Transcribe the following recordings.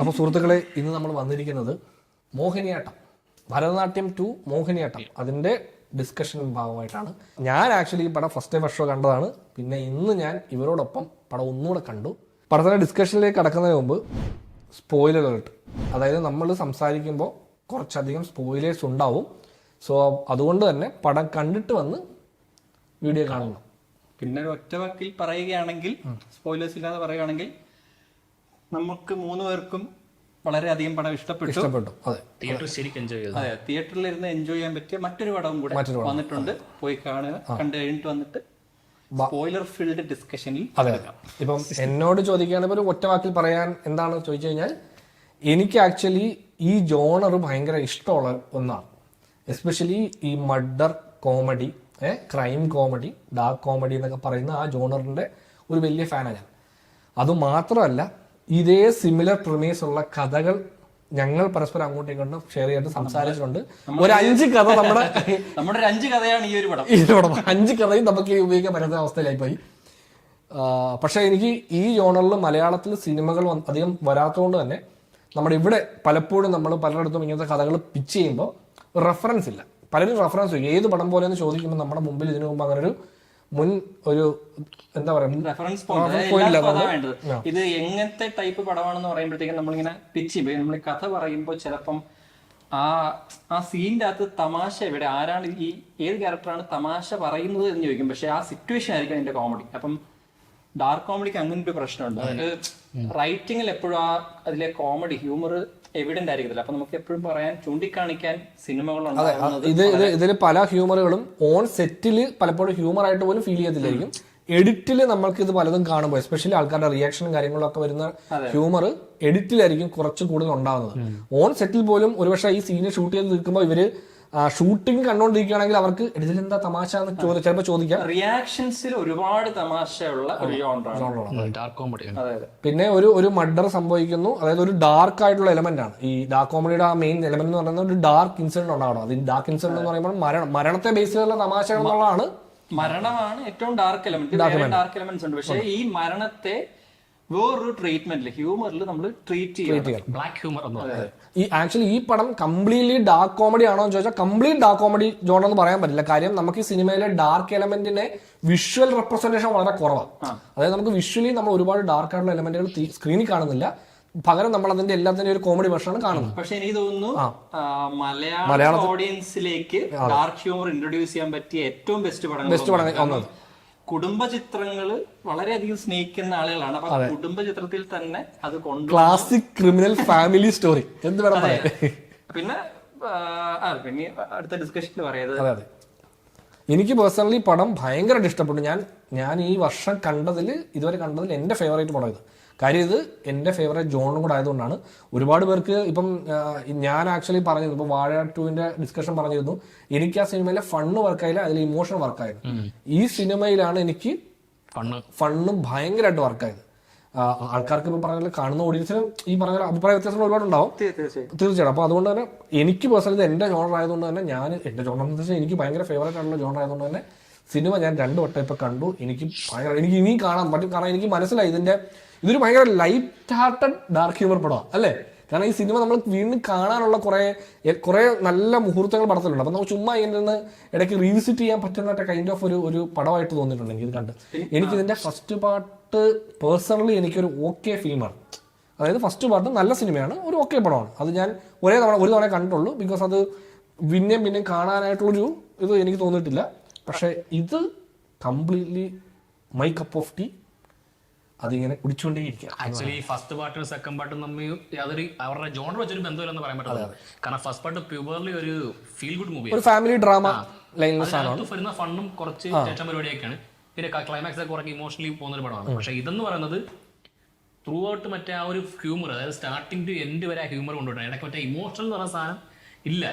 അപ്പോൾ സുഹൃത്തുക്കളെ, ഇന്ന് നമ്മൾ വന്നിരിക്കുന്നത് മോഹിനിയാട്ടം, ഭരതനാട്യം 2 മോഹിനിയാട്ടം, അതിൻ്റെ ഡിസ്കഷൻ ഭാഗമായിട്ടാണ്. ഞാൻ ആക്ച്വലി ഈ പടം ഫസ്റ്റ് ടൈം ഷോ കണ്ടതാണ്. പിന്നെ ഇന്ന് ഞാൻ ഇവരോടൊപ്പം പടം ഒന്നുകൂടെ കണ്ടു. പടത്തിൻ്റെ ഡിസ്കഷനിലേക്ക് കടക്കുന്നതിന് മുമ്പ് സ്പോയിലർ അലേർട്ട്, അതായത് നമ്മൾ സംസാരിക്കുമ്പോൾ കുറച്ചധികം സ്പോയിലേഴ്സ് ഉണ്ടാവും. സോ അതുകൊണ്ട് തന്നെ പടം കണ്ടിട്ട് വന്ന് വീഡിയോ കാണണം. പിന്നെ ഒരു ഒറ്റ വാക്കിൽ പറയുകയാണെങ്കിൽ, സ്പോയിലേഴ്സ് ഇല്ലാതെ പറയുകയാണെങ്കിൽ, നമുക്ക് 3 പേർക്കും വളരെയധികം പടം ഇഷ്ടപ്പെട്ടു. അതെ, തിയേറ്ററിൽ ശരിക്കും എൻജോയ് ചെയ്തു. അതെ, തിയേറ്ററിൽ ഇരുന്ന് എൻജോയ് ചെയ്യാൻ പറ്റിയ മറ്റൊരു പടവും കൂടെ വന്നിട്ടുണ്ട്. പോയി കാണുക, കണ്ടു കഴിഞ്ഞിട്ട് വന്നിട്ട് സ്പോയിലർ ഫീൽഡ് ഡിസ്കഷനിൽ. അതെ, ഇപ്പം എന്നോട് ചോദിക്കുകയാണെങ്കിൽ ഒരു ഒറ്റ വാക്കിൽ പറയാൻ എന്താണ് ചോദിച്ചു കഴിഞ്ഞാൽ, എനിക്ക് ആക്ച്വലി ഈ ജോണർ ഭയങ്കര ഇഷ്ടമുള്ള ഒന്നാണ്. എസ്പെഷ്യലി ഈ murder comedy, crime comedy, dark comedy എന്നൊക്കെ പറയുന്ന ആ ജോണറിന്റെ ഒരു വലിയ ഫാനാണ് ഞാൻ. അതുമാത്രമല്ല, ഇതേ സിമിലർ പ്രിമീസ് ഉള്ള കഥകൾ ഞങ്ങൾ പരസ്പരം അങ്ങോട്ടും ഇങ്ങോട്ടും ഷെയർ ചെയ്തിട്ട് സംസാരിച്ചിട്ടുണ്ട്. ഒരു 5 കഥ നമ്മുടെ ഒരു 5 കഥയാണ് ഈ ഒരു പടം. 5 കഥയും നമുക്ക് ഉപയോഗിക്കാൻ പറ്റാത്ത അവസ്ഥയിലായി പോയി. പക്ഷെ എനിക്ക് ഈ ജോണറിൽ മലയാളത്തിൽ സിനിമകൾ അധികം വരാത്തതുകൊണ്ട് തന്നെ നമ്മുടെ ഇവിടെ പലപ്പോഴും നമ്മൾ പലയിടത്തും ഇങ്ങനത്തെ കഥകൾ പിച്ച് ചെയ്യുമ്പോൾ റെഫറൻസ് ഇല്ല. പലരും റെഫറൻസ് ഏത് പടം പോലെ എന്ന് ചോദിക്കുമ്പോൾ നമ്മുടെ മുമ്പിൽ ഇതിനു മുമ്പ് അങ്ങനെ ഒരു എന്താ പറയുക റെഫറൻസ് പോയിന്റ്. ഇത് എങ്ങനത്തെ ടൈപ്പ് പടമാണെന്ന് പറയുമ്പോഴത്തേക്കും നമ്മളിങ്ങനെ പിച്ച് ചെയ്യുമ്പോൾ നമ്മൾ കഥ പറയുമ്പോൾ ചിലപ്പം ആ സീനിന്റെ അകത്ത് തമാശ എവിടെ, ആരാണ് ഏത് ക്യാരക്ടറാണ് തമാശ പറയുന്നത് എന്ന് ചോദിക്കും. പക്ഷെ ആ സിറ്റുവേഷൻ ആയിരിക്കും അതിന്റെ കോമഡി. അപ്പം ഡാർക്ക് കോമഡിക്ക് അങ്ങനെ ഒരു പ്രശ്നമുണ്ട്. അതായത് റൈറ്റിംഗിൽ എപ്പോഴും അതിലെ കോമഡി ഹ്യൂമർ എവിഡന്റ് ആയിരിക്കത്തില്ല. അപ്പൊ നമുക്ക് എപ്പോഴും പറയാൻ ചൂണ്ടിക്കാണിക്കാൻ സിനിമകളുണ്ട്. ഇതിൽ പല ഹ്യൂമറുകളും ഓൺ സെറ്റിൽ പലപ്പോഴും ഹ്യൂമർ ആയിട്ട് പോലും ഫീൽ ചെയ്യത്തില്ലായിരിക്കും. എഡിറ്റിൽ നമ്മൾക്ക് ഇത് പലതും കാണുമ്പോൾ, എസ്പെഷ്യലി ആൾക്കാരുടെ റിയാക്ഷനും കാര്യങ്ങളൊക്കെ വരുന്ന ഹ്യൂമർ എഡിറ്റിലായിരിക്കും കുറച്ച് കൂടുതൽ ഉണ്ടാകുന്നത്. ഓൺ സെറ്റിൽ പോലും ഒരുപക്ഷെ ഈ സീന് ഷൂട്ട് ചെയ്ത് നിൽക്കുമ്പോൾ ഇവര് ഷൂട്ടിംഗ് കണ്ടുകൊണ്ടിരിക്കുകയാണെങ്കിൽ അവർക്ക് ഇതിലെന്താ തമാശ എന്ന് ചിലപ്പോൾ ചോദിക്കാം. റിയാക്ഷൻസിൽ ഒരുപാട് തമാശയുള്ള ഒരു ഡാർക്ക് കോമഡി. പിന്നെ ഒരു മർഡർ സംഭവിക്കുന്നു, അതായത് ഒരു ഡാർക്ക് ആയിട്ടുള്ള എലമെന്റ് ആണ് ഈ ഡാർക്ക് കോമഡിയുടെ ആ മെയിൻ എലമെന്റ് എന്ന് പറയുന്നത്. ഒരു ഡാർക്ക് ഇൻസിഡന്റ് ഉണ്ടാവണം. അത് ഡാർക്ക് ഇൻസിഡന്റ് എന്ന് പറയുമ്പോൾ മരണത്തെ ബേസ് ചെയ്തുള്ള തമാശകൾ എന്നുള്ളതാണ്. മരണമാണ് ഏറ്റവും ഡാർക്ക് എലമെന്റ്. ഡാർക്ക് എലമെന്റ്സ് ഉണ്ട്, പക്ഷേ ഈ മരണത്തെ വേറൊരു ട്രീറ്റ്മെന്റിൽ ഹ്യൂമറിൽ നമ്മൾ ട്രീറ്റ് ചെയ്യണം. Black humour. ആക്ച്വലി ഈ പടം കംപ്ലീറ്റ്ലി ഡാർക്ക് കോമഡി ആണോ എന്ന് ചോദിച്ചാൽ കംപ്ലീറ്റ് ഡാർക്ക് കോമഡി ജോൺ എന്ന് പറയാൻ പറ്റില്ല. കാര്യം നമുക്ക് ഈ സിനിമയിലെ ഡാർക്ക് എലമെന്റിന്റെ വിഷ്വൽ റെപ്രസെന്റേഷൻ വളരെ കുറവാണ്. അതായത് നമുക്ക് വിഷ്വലി നമ്മൾ ഒരുപാട് ഡാർക്ക് ആയിട്ടുള്ള എലമെന്റുകൾ സ്ക്രീനിൽ കാണുന്നില്ല. പകരം നമ്മൾ അതിന്റെ എല്ലാത്തിന്റെ ഒരു കോമഡി വെർഷനാണ് കാണുന്നത്. പക്ഷെ എനിക്ക് തോന്നുന്നു മലയാള ഓഡിയൻസിലേക്ക് ഡാർക്ക് ഹ്യൂമർ ഇൻട്രൊഡ്യൂസ് ചെയ്യാൻ പറ്റിയ ഏറ്റവും ബെസ്റ്റ് പടങ്ങൾ കുടുംബ ചിത്രങ്ങള് വളരെയധികം സ്നേഹിക്കുന്ന ആളുകളാണ്. അപ്പൊ കുടുംബ ചിത്രത്തിൽ തന്നെ അത് കൊണ്ട് ക്ലാസിക് ക്രിമിനൽ ഫാമിലി സ്റ്റോറി എന്ത് വേണം. പിന്നെ അടുത്ത ഡിസ്കഷനിൽ പറയുന്നത്, അതെ, എനിക്ക് പേഴ്സണലി പടം ഭയങ്കരമായിട്ട് ഇഷ്ടപ്പെട്ടു. ഞാൻ ഈ വർഷം ഇതുവരെ കണ്ടതിൽ എന്റെ ഫേവറേറ്റ് പടം ഇത്. കാര്യം ഇത് എൻ്റെ ഫേവറേറ്റ് ജോണും കൂടെ ആയതുകൊണ്ടാണ്. ഒരുപാട് പേർക്ക് ഇപ്പം ഞാൻ ആക്ച്വലി പറഞ്ഞിരുന്നു, ഇപ്പം വാഴ 2ന്റെ ഡിസ്കഷൻ പറഞ്ഞിരുന്നു, എനിക്ക് ആ സിനിമയിലെ ഫണ്ണ് വർക്കായില്ല, അതിൽ ഇമോഷൻ വർക്കായിരുന്നു. ഈ സിനിമയിലാണ് എനിക്ക് ഫണ്ണ് ഭയങ്കരമായിട്ട് വർക്കായത്. ആൾക്കാർക്ക് ഇപ്പം പറഞ്ഞാൽ കാണുന്ന ഓഡിയൻസിന് ഈ പറഞ്ഞ അഭിപ്രായ വ്യത്യാസങ്ങൾ ഒരുപാടുണ്ടാവും തീർച്ചയായിട്ടും. അപ്പോൾ അതുകൊണ്ട് തന്നെ എനിക്ക് പേഴ്സണലി എൻ്റെ ജോണർ ആയതുകൊണ്ട് തന്നെ എൻ്റെ ജോണർ എന്ന് വെച്ചാൽ എനിക്ക് ഭയങ്കര ഫേവറേറ്റ് ആയിട്ടുള്ള ജോണർ ആയതുകൊണ്ട് തന്നെ സിനിമ ഞാൻ 2 വട്ടം ഇപ്പം കണ്ടു. എനിക്ക് ഇനി കാണാൻ പറ്റും. കാരണം എനിക്ക് മനസ്സിലായി ഇതൊരു ഭയങ്കര ലൈറ്റ് ഹാർട്ടഡ് ഡാർക്ക് ഹ്യൂമർ പടമാണ് അല്ലേ. കാരണം ഈ സിനിമ നമ്മൾ വീണ്ടും കാണാനുള്ള കുറെ നല്ല മുഹൂർത്തങ്ങൾ പടത്തിലുണ്ട്. അപ്പം നമുക്ക് ചുമ്മാ ഇതിന് ഇടയ്ക്ക് റീവിസിറ്റ് ചെയ്യാൻ പറ്റുന്ന കൈൻഡ് ഓഫ് ഒരു പടമായിട്ട് തോന്നിയിട്ടുണ്ട് എനിക്ക് ഇത് കണ്ട്. എനിക്കിതിന്റെ ഫസ്റ്റ് പാർട്ട് പേഴ്സണലി എനിക്കൊരു ഓക്കെ ഫിലിമാണ്. അതായത് ഫസ്റ്റ് പാർട്ട് നല്ല സിനിമയാണ്, ഒരു ഓക്കെ പടമാണ്. അത് ഞാൻ ഒരു തവണ കണ്ടിട്ടുള്ളൂ. ബിക്കോസ് അത് പിന്നെയും കാണാനായിട്ടുള്ളൊരു ഇത് എനിക്ക് തോന്നിയിട്ടില്ല. പക്ഷെ ഇത് completely my cup of tea. അതിങ്ങനെ കുടിച്ചുകൊണ്ടേയിരിക്കുക. ആക്ച്വലി ഫസ്റ്റ് പാർട്ടും സെക്കൻഡ് പാർട്ടും തമ്മിൽ യാതൊരു അവരുടെ ജോണർ വെച്ചൊരു ബന്ധമില്ലെന്ന് പറയാൻ പറ്റില്ല. കാരണം ഫസ്റ്റ് പാർട്ട് പ്യൂർലി ഒരു ഫീൽ ഗുഡ് മൂവി, ഒരു ഫാമിലി ഡ്രാമ ലൈനിലാണ് വരുന്ന ഫണ്ണും കുറച്ച് ചേച്ചൻ പരിപാടിയൊക്കെയാണ്. പിന്നെ ക്ലൈമാക്സ് ഒക്കെ കുറച്ച് ഇമോഷണലി പോകുന്ന ഒരു പടമാണ്. പക്ഷെ ഇതെന്ന് പറയുന്നത് ത്രൂ ഔട്ട് മറ്റേ ആ ഒരു ഹ്യൂമർ, അതായത് സ്റ്റാർട്ടിംഗ് ടു എൻഡ് വരെ ആ ഹ്യൂമർ കൊണ്ടുപോകണം. ഇടയ്ക്ക് മറ്റേ ഇമോഷണൽ എന്ന് പറയുന്ന സാധനം ഇല്ല.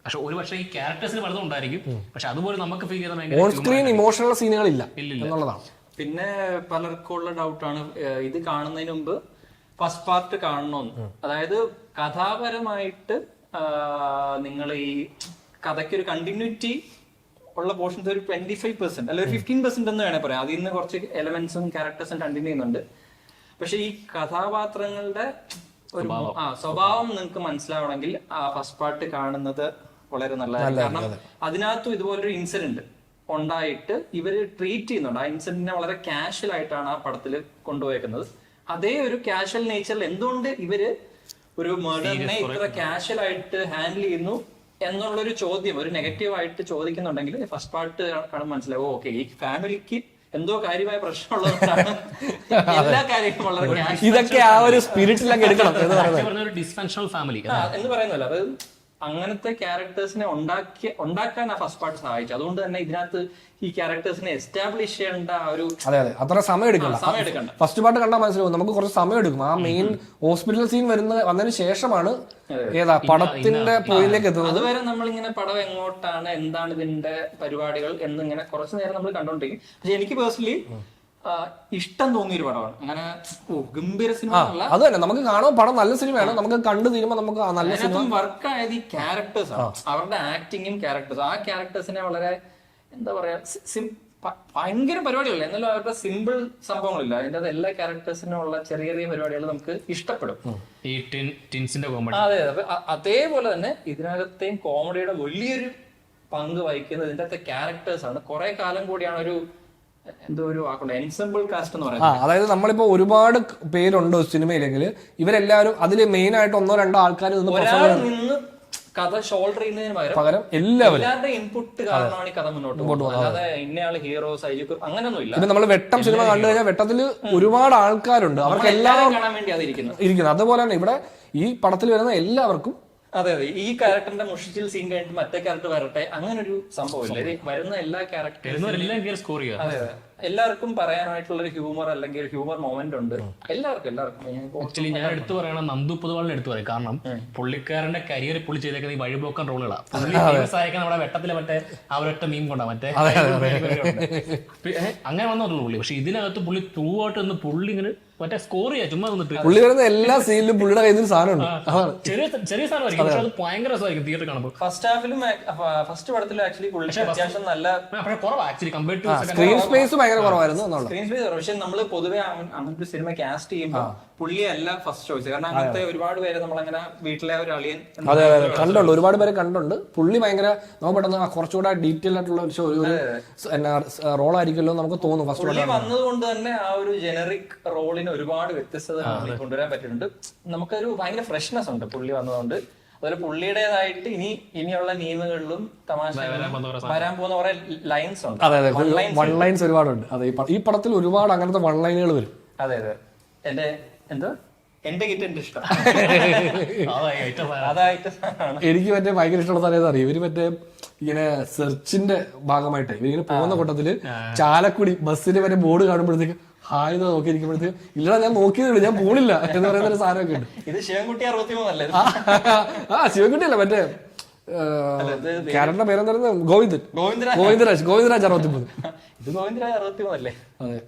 പക്ഷെ ഈ ക്യാരക്ടേഴ്സിന് പലതും ഉണ്ടായിരിക്കും. പക്ഷെ അതുപോലെ നമുക്ക് ഫീൽ ചെയ്ത ഓൺ സ്ക്രീൻ ഇമോഷണൽ സീനുകളില്ല എന്നുള്ളതാണ്. പിന്നെ പലർക്കുള്ള ഡൗട്ടാണ് ഇത് കാണുന്നതിന് മുമ്പ് ഫസ്റ്റ് പാർട്ട് കാണണമെന്ന്. അതായത് കഥാപരമായിട്ട് നിങ്ങൾ ഈ കഥയ്ക്കൊരു കണ്ടിന്യൂറ്റി ഉള്ള പോർഷൻസ് ഒരു 25% അല്ല ഒരു 15% എന്ന് വേണേൽ പറയാം. അതിൽ നിന്ന് കുറച്ച് എലമെന്റ്സും ക്യാരക്ടേഴ്സും കണ്ടിന്യൂ ചെയ്യുന്നുണ്ട്. പക്ഷെ ഈ കഥാപാത്രങ്ങളുടെ ഒരു സ്വഭാവം നിങ്ങൾക്ക് മനസ്സിലാവണമെങ്കിൽ ആ ഫസ്റ്റ് പാർട്ട് കാണുന്നത് വളരെ നല്ലതാണ്. കാരണം അതിനകത്തും ഇതുപോലൊരു ഇൻസിഡന്റ് ഉണ്ടായിട്ട് ഇവര് ട്രീറ്റ് ചെയ്യുന്നുണ്ട്. ആ ഇൻസിഡന്റിനെ വളരെ കാഷ്വൽ ആയിട്ടാണ് ആ പടത്തിൽ കൊണ്ടുപോയേക്കുന്നത്. അതേ ഒരു കാഷ്വൽ നേച്ചറിൽ എന്തുകൊണ്ട് ഇവര് ഒരു മർഡറിനെ ഇത്ര കാഷ്വൽ ആയിട്ട് ഹാൻഡിൽ ചെയ്യുന്നു എന്നുള്ളൊരു ചോദ്യം ഒരു നെഗറ്റീവ് ആയിട്ട് ചോദിക്കുന്നുണ്ടെങ്കിൽ ഫസ്റ്റ് പാർട്ട് കാണുമ്പോൾ മനസ്സിലാവും ഓക്കെ ഈ ഫാമിലിക്ക് എന്തോ കാര്യമായ പ്രശ്നമുള്ളതുകൊണ്ടാണ് എല്ലാ കാര്യങ്ങളും വളരെ ഇതൊക്കെ ആ ഒരു സ്പിരിറ്റിലൊക്കെ എടുക്കണം ഡിസ്ഫങ്ഷണൽ ഫാമിലി എന്ന് പറയുന്നല്ലോ. അതായത് അങ്ങനത്തെ ക്യാരക്ടേഴ്സിനെ ഉണ്ടാക്കാൻ ആ ഫസ്റ്റ് പാർട്ട് സഹായിച്ചു. അതുകൊണ്ട് തന്നെ ഇതിനകത്ത് ഈ ക്യാരക്ടേഴ്സിനെ എസ്റ്റാബ്ലിഷ് ചെയ്യേണ്ട ഒരു അതെ അത്ര സമയം എടുക്കണ്ട. ഫസ്റ്റ് പാർട്ട് കണ്ടാൽ മനസ്സിലാവും നമുക്ക് കുറച്ച് സമയം എടുക്കും. ആ മെയിൻ ഹോസ്പിറ്റൽ സീൻ വന്നതിന് ശേഷമാണ് ഏതാ പടത്തിന്റെ പോയിന്റിലേക്ക് എത്തുന്നത്. അതുവരെ നമ്മളിങ്ങനെ പടം എങ്ങോട്ടാണ് എന്താണ് ഇതിന്റെ പരിപാടികൾ എന്നിങ്ങനെ കുറച്ചു നേരം നമ്മൾ കണ്ടോണ്ടിരിക്കും. പക്ഷെ എനിക്ക് പേഴ്സണലി ഇഷ്ടം തോന്നിയൊരു പടമാണ്. അങ്ങനെ ഗംഭീര സിനിമ അത് തന്നെ നമുക്ക് കാണുമ്പോൾ പടം നല്ല സിനിമയാണ്. നമുക്ക് കണ്ടു തീരുമ്പോൾ നമുക്ക് നല്ല സിനിമ വർക്ക് ആയത് ഈ ക്യാരക്ടേഴ്സ് ആണ്, അവരുടെ ആക്ടിങ്ങും ക്യാരക്ടേഴ്സ്. ആ ക്യാരക്ടേഴ്സിനെ വളരെ എന്താ പറയാ ഭയങ്കര പരിപാടികളല്ല, എന്നാലും അവരുടെ സിമ്പിൾ സംഭവങ്ങളില്ല. അതിന്റെ അത് എല്ലാ ക്യാരക്ടേഴ്സിനും ഉള്ള ചെറിയ ചെറിയ പരിപാടികൾ നമുക്ക് ഇഷ്ടപ്പെടും. ഈ ടിൻസിന്റെ കോമഡി അതെ അതേപോലെ തന്നെ ഇതിനകത്തെയും കോമഡിയുടെ വലിയൊരു പങ്ക് വഹിക്കുന്നത് ഇതിന്റെ അകത്തെ ക്യാരക്ടേഴ്സ് ആണ്. കുറെ കാലം കൂടിയാണ് ഒരു എന്തോ ഒരു എൻസെമ്പിൾ കാസ്റ്റ് എന്ന് പറയുന്നത്. അതായത് നമ്മളിപ്പോ ഒരുപാട് പേരുണ്ട് സിനിമയിലെങ്കിൽ ഇവരെല്ലാവരും അതിൽ മെയിൻ ആയിട്ട് ഒന്നോ രണ്ടോ ആൾക്കാർ നിന്ന് കഥ ഷോൾഡർ ചെയ്യുന്നതിന് പകരം എല്ലാവരുടെ ഇൻപുട്ട് കാരണമാണ് ഈ കഥ മുന്നോട്ട് പോകുന്നത്. അല്ലാതെ ഇന്നയാള് ഹീറോ സൈജു അങ്ങനൊന്നും ഇല്ല. പിന്നെ നമ്മൾ വെട്ടം സിനിമ കണ്ടു കഴിഞ്ഞാൽ വെട്ടത്തിൽ ഒരുപാട് ആൾക്കാരുണ്ട്, അവർക്ക് എല്ലാവരും കാണാൻ വേണ്ടി ഇരിക്കുന്നത്. അതുപോലെ തന്നെ ഇവിടെ ഈ പടത്തിൽ വരുന്ന എല്ലാവർക്കും അതെ ഈ ക്യാരക്ടറിന്റെ മുഷിച്ചിൽ സീൻ കഴിഞ്ഞിട്ട് മറ്റേ ക്യാരക്ടർ വരട്ടെ അങ്ങനെ ഒരു സംഭവമില്ല. വരുന്ന എല്ലാ ക്യാരക്ടേഴ്സും അതെ എല്ലാവർക്കും പറയാനായിട്ടുള്ള ഒരു ഹ്യൂമർ അല്ലെങ്കിൽ ഒരു ഹ്യൂമർ മൊമെന്റ് ഉണ്ട് എല്ലാവർക്കും. ആക്ച്വലി ഞാൻ എടുത്തു പറയണം നന്ദു പൊതുവാളിനെ എടുത്തു പറയും. കാരണം പുള്ളിക്കാരന്റെ കരിയർ പുള്ളി ചെയ്തേക്കുന്ന ഈ വഴിപോക്കൻ റോളുകളാണ്. നമ്മുടെ വെട്ടത്തിലെ മറ്റേ അവരൊറ്റ മീം കൊണ്ടാ മറ്റേ അങ്ങനെ വന്നോളൂ പുള്ളി. പക്ഷെ ഇതിനകത്ത് പുള്ളി ത്രൂ ആയിട്ട് ഒന്ന് പുള്ളി ഇങ്ങനെ മറ്റേ സ്കോർ ചെയ്യാ ചുമ്മാ വന്നിട്ട് പുള്ളി വരുന്ന എല്ലാ സീനിലും പുള്ളിയുടെ കയ്യിൽ സാധനമുണ്ട്. ചെറിയ സാധനമായിരിക്കും പക്ഷെ അത് ഭയങ്കര രസമായിരിക്കും തിയേറ്റർ കാണുമ്പോൾ. ഫസ്റ്റ് പടത്തിലും ആക്ച്വലി പുള്ളി അത്യാവശ്യം നല്ല കുറവാണ് actually compared to screen space ഭയങ്കര കുറവായിരുന്നു. സ്ക്രീൻ സ്പേസ് പക്ഷെ നമ്മള് പൊതുവെ അങ്ങനത്തെ സിനിമ കാസ്റ്റ് ചെയ്യുമ്പോൾ പുള്ളിയല്ല ഫസ്റ്റ് ചോയ്സ്. കാരണം അങ്ങനത്തെ ഒരുപാട് പേര് നമ്മളങ്ങനെ വീട്ടിലെ ഒരു അളിയൻ അതെ കണ്ടുണ്ട്, ഒരുപാട് പേരെ കണ്ടുണ്ട്. പുള്ളി ഭയങ്കര നമുക്ക് പെട്ടെന്ന് കുറച്ചുകൂടെ ഡീറ്റെയിൽ ആയിട്ടുള്ള ഒരു റോൾ ആയിരിക്കുമല്ലോ നമുക്ക് തോന്നും. ഫസ്റ്റ് പുള്ളി വന്നതുകൊണ്ട് തന്നെ ആ ഒരു ജനറിക് റോളിന് ഒരുപാട് വ്യത്യസ്തത കൊണ്ടുവരാൻ പറ്റിയിട്ടുണ്ട്. നമുക്കൊരു ഭയങ്കര ഫ്രഷ്നെസ് ഉണ്ട് പുള്ളി വന്നതുകൊണ്ട്. അതുപോലെ പുള്ളിയുടേതായിട്ട് ഇനിയുള്ള നിയമങ്ങളിലും തമാശ വരാൻ പോകുന്ന കുറെ ലൈൻസ് ഉണ്ട്. അതെ വൺ ലൈൻസ് ഒരുപാടുണ്ട്. അതെ ഈ പടത്തിൽ ഒരുപാട് അങ്ങനത്തെ വൺ ലൈനുകൾ വരും. അതെ എന്റെ കിറ്റ് എന്റെ ഇഷ്ടം എനിക്ക് മറ്റേ ഭയങ്കര ഇഷ്ടമുള്ള തലേന്ന് അറിയാം. ഇവര് മറ്റേ ഇങ്ങനെ സെർച്ചിന്റെ ഭാഗമായിട്ട് ഇവരിങ്ങനെ പോകുന്ന കൂട്ടത്തില് ചാലക്കുടി ബസ്സിന് മറ്റേ ബോർഡ് കാണുമ്പോഴത്തേക്ക് ഹായ് നോക്കിയിരിക്കുമ്പോഴത്തേക്ക് ഇല്ലടാ ഞാൻ നോക്കിയതുള്ളൂ ഞാൻ പോണില്ല എന്ന് പറയുന്ന ഒരു സാധനമൊക്കെ ഉണ്ട്. ഇത് ശിവൻകുട്ടി 63 ശിവൻകുട്ടി അല്ല മറ്റേ ക്യാരക്ടറിന്റെ പേരെന്തായിരുന്നു ഗോവിന്ദരാജ് 63. ഇത് ഗോവിന്ദരാജ് 63 അതെ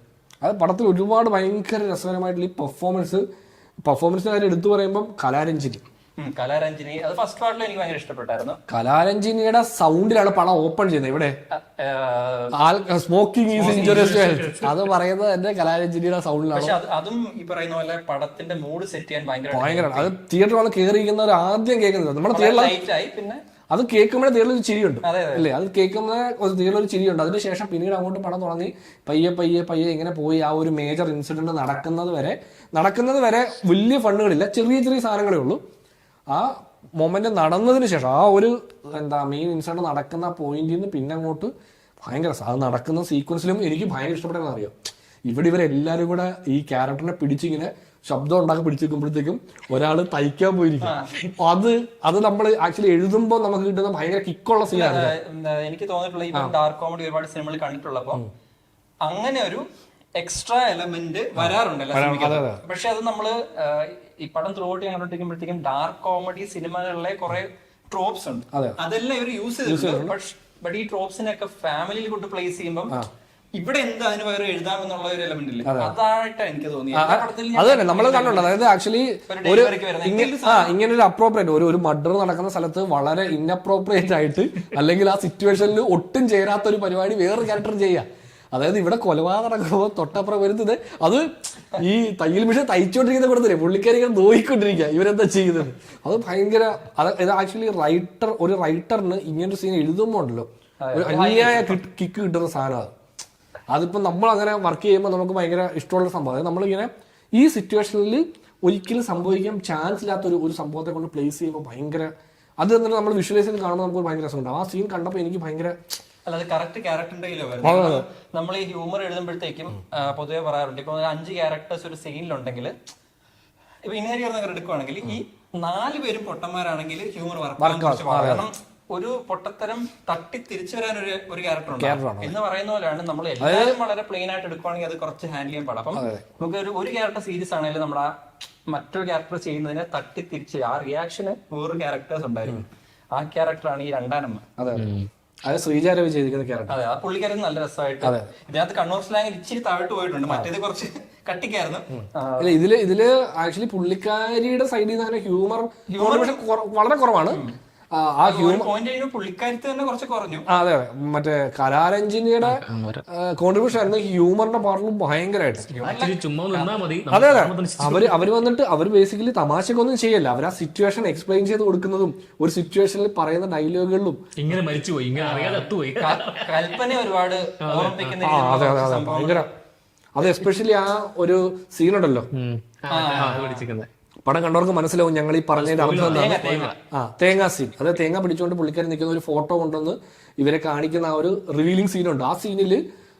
അത് പടത്തിൽ ഒരുപാട് ഭയങ്കര രസകരമായിട്ടുള്ള ഈ പെർഫോമൻസിന്റെ കാര്യം എടുത്തു പറയുമ്പോൾ കലാരഞ്ജിനി അത് ഫസ്റ്റ് പാർട്ടിൽ എനിക്ക് ഭയങ്കര ഇഷ്ടപ്പെട്ടായിരുന്നു. കലാരഞ്ജിനിയുടെ സൗണ്ടിലാണ് പടം ഓപ്പൺ ചെയ്യുന്നത്. ഇവിടെ smoking is injurious to health അത് പറയുന്നത് എന്റെ കലാരഞ്ജിനിയുടെ സൗണ്ടിലാണ്. അതും ഈ പറയുന്ന പോലെ പടത്തിന്റെ മൂഡ് സെറ്റ് ചെയ്യാൻ ഭയങ്കര അത് തിയേറ്ററിൽ വന്ന് കയറിയിരിക്കുന്നവർ ആദ്യം കേൾക്കുന്നത് നമ്മുടെ തിയേറ്ററിൽ പിന്നെ അത് കേൾക്കുമ്പോഴേ തിയേറ്ററിൽ ഒരു ചിരിയുണ്ട് അല്ലേ? അത് കേൾക്കുന്ന തിയേറ്ററിൽ ഒരു ചിരിയുണ്ട്. അതിനുശേഷം പിന്നീട് അങ്ങോട്ട് പടം തുടങ്ങി പയ്യെ ഇങ്ങനെ പോയി ആ ഒരു മേജർ ഇൻസിഡന്റ് നടക്കുന്നത് വരെ വലിയ ഫണ്ടുകളില്ല, ചെറിയ സാധനങ്ങളേ ഉള്ളൂ. ആ മൊമെന്റ് നടന്നതിന് ശേഷം ആ ഒരു മെയിൻ ഇൻസിഡന്റ് നടക്കുന്ന പോയിന്റിൽ നിന്ന് പിന്നെ അങ്ങോട്ട് ഭയങ്കര അത് നടക്കുന്ന സീക്വൻസിലും എനിക്ക് ഭയങ്കര ഇഷ്ടപ്പെട്ടതെന്ന് അറിയാം. ഇവരെല്ലാരും കൂടെ ഈ ക്യാരക്ടറിനെ പിടിച്ചിങ്ങനെ ശബ്ദം ഉണ്ടാക്കി പിടിച്ചിരിക്കുമ്പോഴത്തേക്കും ഒരാൾ തയ്ക്കാൻ പോയിരിക്കും. അത് നമ്മൾ ആക്ച്വലി എഴുതുമ്പോൾ നമുക്ക് കിട്ടുന്ന ഭയങ്കര കിക്കുള്ള സീനാണ്. എനിക്ക് തോന്നിയിട്ടുള്ള ഈ ഡാർക്ക് കോമഡി ഒരുപാട് സിനിമകൾ കണ്ടിട്ടുള്ളപ്പോ അങ്ങനെ ഒരു എക്സ്ട്രാ എലമെന്റ് വരാറുണ്ടല്ലോ. പക്ഷെ അത് നമ്മള് ഈ പടം ത്രൂ ഔട്ട് കണ്ടോണ്ടിരിക്കുമ്പോഴത്തേക്കും ഡാർക്ക് കോമഡി സിനിമകളിലെ കുറെ ട്രോപ്സ് ഉണ്ട്, അതെല്ലാം ഇവർ യൂസ് ചെയ്തിട്ടുണ്ട്. ബട്ട് ഈ ട്രോപ്സിനൊക്കെ ഫാമിലിയിൽ കൊണ്ട് പ്ലേസ് ചെയ്യുമ്പോൾ ഇവിടെ എന്താ അതിന് പകരം എഴുതാമെന്നുള്ള ഒരു എലമെന്റ് ഇല്ല. അതായിട്ടാണ് എനിക്ക് തോന്നിയത്. അത് തന്നെ നമ്മൾ കണ്ടുണ്ട്. അതായത് ആക്ച്വലി ഇങ്ങനെ ഒരു അപ്രോപ്രിയേറ്റ് ഒരു മർഡർ നടക്കുന്ന സ്ഥലത്ത് വളരെ ഇൻഅപ്രോപ്രിയേറ്റ് ആയിട്ട് അല്ലെങ്കിൽ ആ സിറ്റുവേഷനിൽ ഒട്ടും ചേരാത്ത ഒരു പരിപാടി വേറൊരു ക്യാരക്ടർ ചെയ്യാം. അതായത് ഇവിടെ കൊലപാതകം നടക്കുമ്പോൾ തൊട്ടപ്പുറം വരുന്നത് അത് ഈ തയ്യൽ മിഷൻ തയ്ച്ചോണ്ടിരിക്കുന്ന കൂടത്തില്ലേ പുള്ളിക്കാരി ഇങ്ങനെ നോയിക്കൊണ്ടിരിക്കുക ഇവരെന്താ ചെയ്യുന്നത്. അത് ഭയങ്കര ഇത് ആക്ച്വലി ഒരു റൈറ്ററിന് ഇങ്ങനൊരു സീൻ എഴുതുമ്പോൾ ഉണ്ടല്ലോ ഒരു അന്യായ കിക്ക് കിട്ടുന്ന സാധനം അത്. അതിപ്പോ നമ്മൾ അങ്ങനെ വർക്ക് ചെയ്യുമ്പോൾ നമുക്ക് ഭയങ്കര ഇഷ്ടമുള്ള സംഭവം. അതായത് നമ്മളിങ്ങനെ ഈ സിറ്റുവേഷനിൽ ഒരിക്കലും സംഭവിക്കാൻ ചാൻസ് ഇല്ലാത്ത ഒരു സംഭവത്തെ കൊണ്ട് പ്ലേസ് ചെയ്യുമ്പോൾ ഭയങ്കര അത് എന്നിട്ട് നമ്മൾ വിഷ്വലൈസ് ചെയ്ത് കാണുമ്പോൾ നമുക്ക് ഭയങ്കര രസമുണ്ടാവും. ആ സീൻ കണ്ടപ്പോൾ എനിക്ക് ഭയങ്കര അല്ല അത് കറക്റ്റ് ക്യാരക്ടറിന്റെ കയ്യിലാണ്. നമ്മൾ ഈ ഹ്യൂമർ എഴുതുമ്പോഴത്തേക്കും പൊതുവെ പറയാറുണ്ട്, ഇപ്പൊ 5 ക്യാരക്ടേഴ്സ് ഒരു സീനിലുണ്ടെങ്കിൽ ഇപ്പൊ ഇൻഹരിയർ എടുക്കുവാണെങ്കിൽ ഈ 4 പേരും പൊട്ടന്മാരാണെങ്കിൽ ഹ്യൂമർ വർക്ക്. കാരണം ഒരു പൊട്ടത്തരം തട്ടി തിരിച്ചു വരാൻ ഒരു ക്യാരക്ടർ ഉണ്ട് എന്ന് പറയുന്ന പോലെയാണ്. നമ്മൾ എല്ലാവരും വളരെ പ്ലെയിൻ ആയിട്ട് എടുക്കുവാണെങ്കിൽ അത് കുറച്ച് ഹാൻഡിൽ ചെയ്യാൻ പാടാം. അപ്പം നമുക്ക് ഒരു ക്യാരക്ടർ സീരീസ് ആണെങ്കിലും നമ്മുടെ മറ്റൊരു ക്യാരക്ടർ ചെയ്യുന്നതിനെ തട്ടി തിരിച്ച് ആ റിയാക്ഷന് വേറൊരു ക്യാരക്ടേഴ്സ് ഉണ്ടായിരുന്നു. ആ ക്യാരക്ടറാണ് ഈ രണ്ടാനമ്മ. അത് ശ്രീജാരവി ചെയ്തിരിക്കുന്ന ക്യാരക്ടർ. അതെ, ആ പുള്ളിക്കാരൻ നല്ല രസമായിട്ട് ഇതിനകത്ത് കണ്ണൂർ സ്ലാങ് ഇച്ചിരി താഴോട്ട് പോയിട്ടുണ്ട്. മറ്റേത് കുറച്ച് കട്ടിക്കായിരുന്നു. ഇതില് ആക്ച്വലി പുള്ളിക്കാരിയുടെ സൈഡിൽ നിന്ന് അങ്ങനെ ഹ്യൂമർ വളരെ കുറവാണ്. ആ ഹ്യൂമർ പുള്ളിക്കാരത്ത് തന്നെ കുറച്ച് കുറഞ്ഞു. അതെ അതെ, മറ്റേ കലാരഞ്ജിനിയുടെ കോൺട്രിബ്യൂഷൻ ആയിരുന്നു ഹ്യൂമറിന്റെ പാർട്ടിലും ഭയങ്കരമായിട്ട്. അതെ അതെ, അവര് വന്നിട്ട് അവര് ബേസിക്കലി തമാശക്കൊന്നും ചെയ്യല്ല. അവർ ആ സിറ്റുവേഷൻ എക്സ്പ്ലെയിൻ ചെയ്ത് കൊടുക്കുന്നതും ഒരു സിറ്റുവേഷനിൽ പറയുന്ന ഡയലോഗുകളിലും ഇങ്ങനെ മരിച്ചുപോയി ഇങ്ങനെ അറിയാതെ കൽപ്പന ഒരുപാട് അതെ അതെ അതെ ഭയങ്കര. അത് എസ്പെഷ്യലി ആ ഒരു സീനുണ്ടല്ലോ പടം കണ്ടവർക്ക് മനസ്സിലാവും ഞങ്ങൾ ഈ പറഞ്ഞതിന്റെ അർത്ഥം എന്താണ്. തേങ്ങാ സീൻ, അതായത് തേങ്ങ പിടിച്ചുകൊണ്ട് പുള്ളിക്കാരി നിൽക്കുന്ന ഒരു ഫോട്ടോ കൊണ്ടുവന്ന് ഇവരെ കാണിക്കുന്ന ആ ഒരു റിവീലിംഗ് സീനുണ്ട്. ആ സീനില്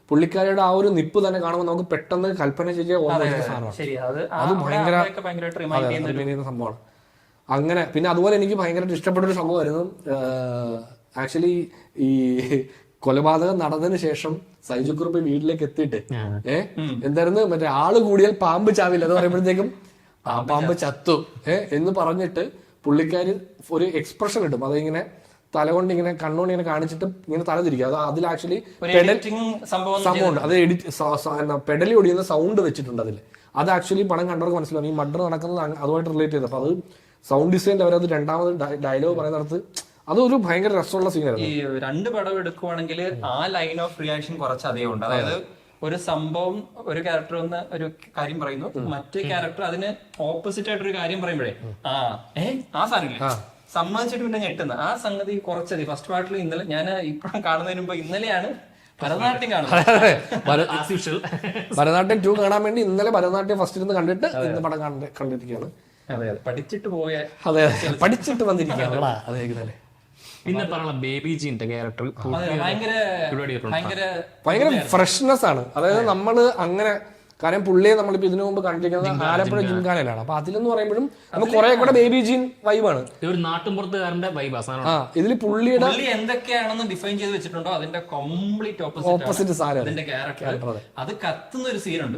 പുള്ളിക്കാരിയുടെ ആ ഒരു നിപ്പ് തന്നെ കാണുമ്പോൾ നമുക്ക് പെട്ടെന്ന് കൽപ്പന ചെയ്യാൻ സാധനമാണ്. അത് ഭയങ്കര സംഭവമാണ്. അങ്ങനെ പിന്നെ അതുപോലെ എനിക്ക് ഭയങ്കരമായിട്ട് ഇഷ്ടപ്പെട്ട ഒരു സംഭവമായിരുന്നു ആക്ച്വലി ഈ കൊലപാതകം നടന്നതിന് ശേഷം സൈജുക്കുറുപ്പ് വീട്ടിലേക്ക് എത്തിയിട്ട് എന്തായിരുന്നു മറ്റേ ആള് കൂടിയാൽ പാമ്പ് ചാവില്ല എന്ന് പറയുമ്പോഴത്തേക്കും ആ പാമ്പ് ചത്തു എന്ന് പറഞ്ഞിട്ട് പുള്ളിക്കാരി ഒരു എക്സ്പ്രഷൻ കിട്ടും. അതിങ്ങനെ തല കൊണ്ട് ഇങ്ങനെ കണ്ണുകൊണ്ട് ഇങ്ങനെ കാണിച്ചിട്ട് ഇങ്ങനെ തല തിരിക്കുക. അത് അതിൽ ആക്ച്വലി സംഭവമുണ്ട്. അത് പെഡലി ഒടിയുന്ന സൗണ്ട് വെച്ചിട്ടുണ്ട് അതിൽ. അത് ആക്ച്വലി പടം കണ്ടവർക്ക് മനസ്സിലാവും ഈ മർഡർ നടക്കുന്നത് അതുമായിട്ട് റിലേറ്റ് ചെയ്ത്. അപ്പൊ അത് സൗണ്ട് ഡിസൈനിൽ അവരത് രണ്ടാമത് ഡയലോഗ് പറയുന്നിടത്ത് അതൊരു ഭയങ്കര രസമുള്ള സീനായിരുന്നു. ഈ 2 പടം എടുക്കുവാണെങ്കിൽ ആ ലൈൻ ഓഫ് റിയാക്ഷൻ കുറച്ചധികം ഉണ്ട്. അതായത് ഒരു സംഭവം ഒരു ക്യാരക്ടർ വന്ന് ഒരു കാര്യം പറയുന്നു, മറ്റേ ക്യാരക്ടർ അതിന് ഓപ്പോസിറ്റ് ആയിട്ടൊരു കാര്യം പറയുമ്പോഴേ ആ സാധനം സമ്മതിച്ചിട്ട് പിന്നെ ഞെട്ടുന്ന ആ സംഗതി കുറച്ചധികം ഫസ്റ്റ് പാർട്ടിൽ. ഇന്നലെ ഞാൻ ഇപ്പോഴും കാണുന്നതിന് മുമ്പ് ഇന്നലെയാണ് ഭരതനാട്യം കാണുന്നത്. ഭരതനാട്യം 2 കാണാൻ വേണ്ടി ഇന്നലെ ഭരതനാട്യം ഫസ്റ്റ് ഇരുന്ന് കണ്ടിട്ട് ഇന്ന് പടം കണ്ടിരിക്കുകയാണ്. അതെ അതെ, പഠിച്ചിട്ട് പോയ അതെ പഠിച്ചിട്ട് വന്നിരിക്കുകയാണ്. അതെ പിന്നെ പറഞ്ഞ ബേബി ജീന്റെ ക്യാരക്ടർ ഭയങ്കര ഫ്രഷ്നെസ് ആണ്. അതായത് നമ്മള് അങ്ങനെ കാര്യം പുള്ളിയെ നമ്മളിപ്പോ ഇതിനു മുമ്പ് കണ്ടിരിക്കുന്നത് ആലപ്പുഴ ജിംഖാനയിലാണ്. അപ്പൊ അതിലെന്ന് പറയുമ്പോഴും നമുക്ക് കുറെ കൂടെ ബേബി ജീൻ വൈബാണ്. ഒരു നാട്ടുമ്പുറത്തുകാരന്റെ വൈബ്. ഇതിൽ പുള്ളിയുടെ എന്തൊക്കെയാണെന്ന് ഡിഫൈൻ ചെയ്ത് വെച്ചിട്ടുണ്ടോ അതിന്റെ കംപ്ലീറ്റ് ഓപ്പോസിറ്റ് സാധനം. അതിന്റെ ക്യാരക്ടർ അത് കത്തുന്ന ഒരു സീനുണ്ട്.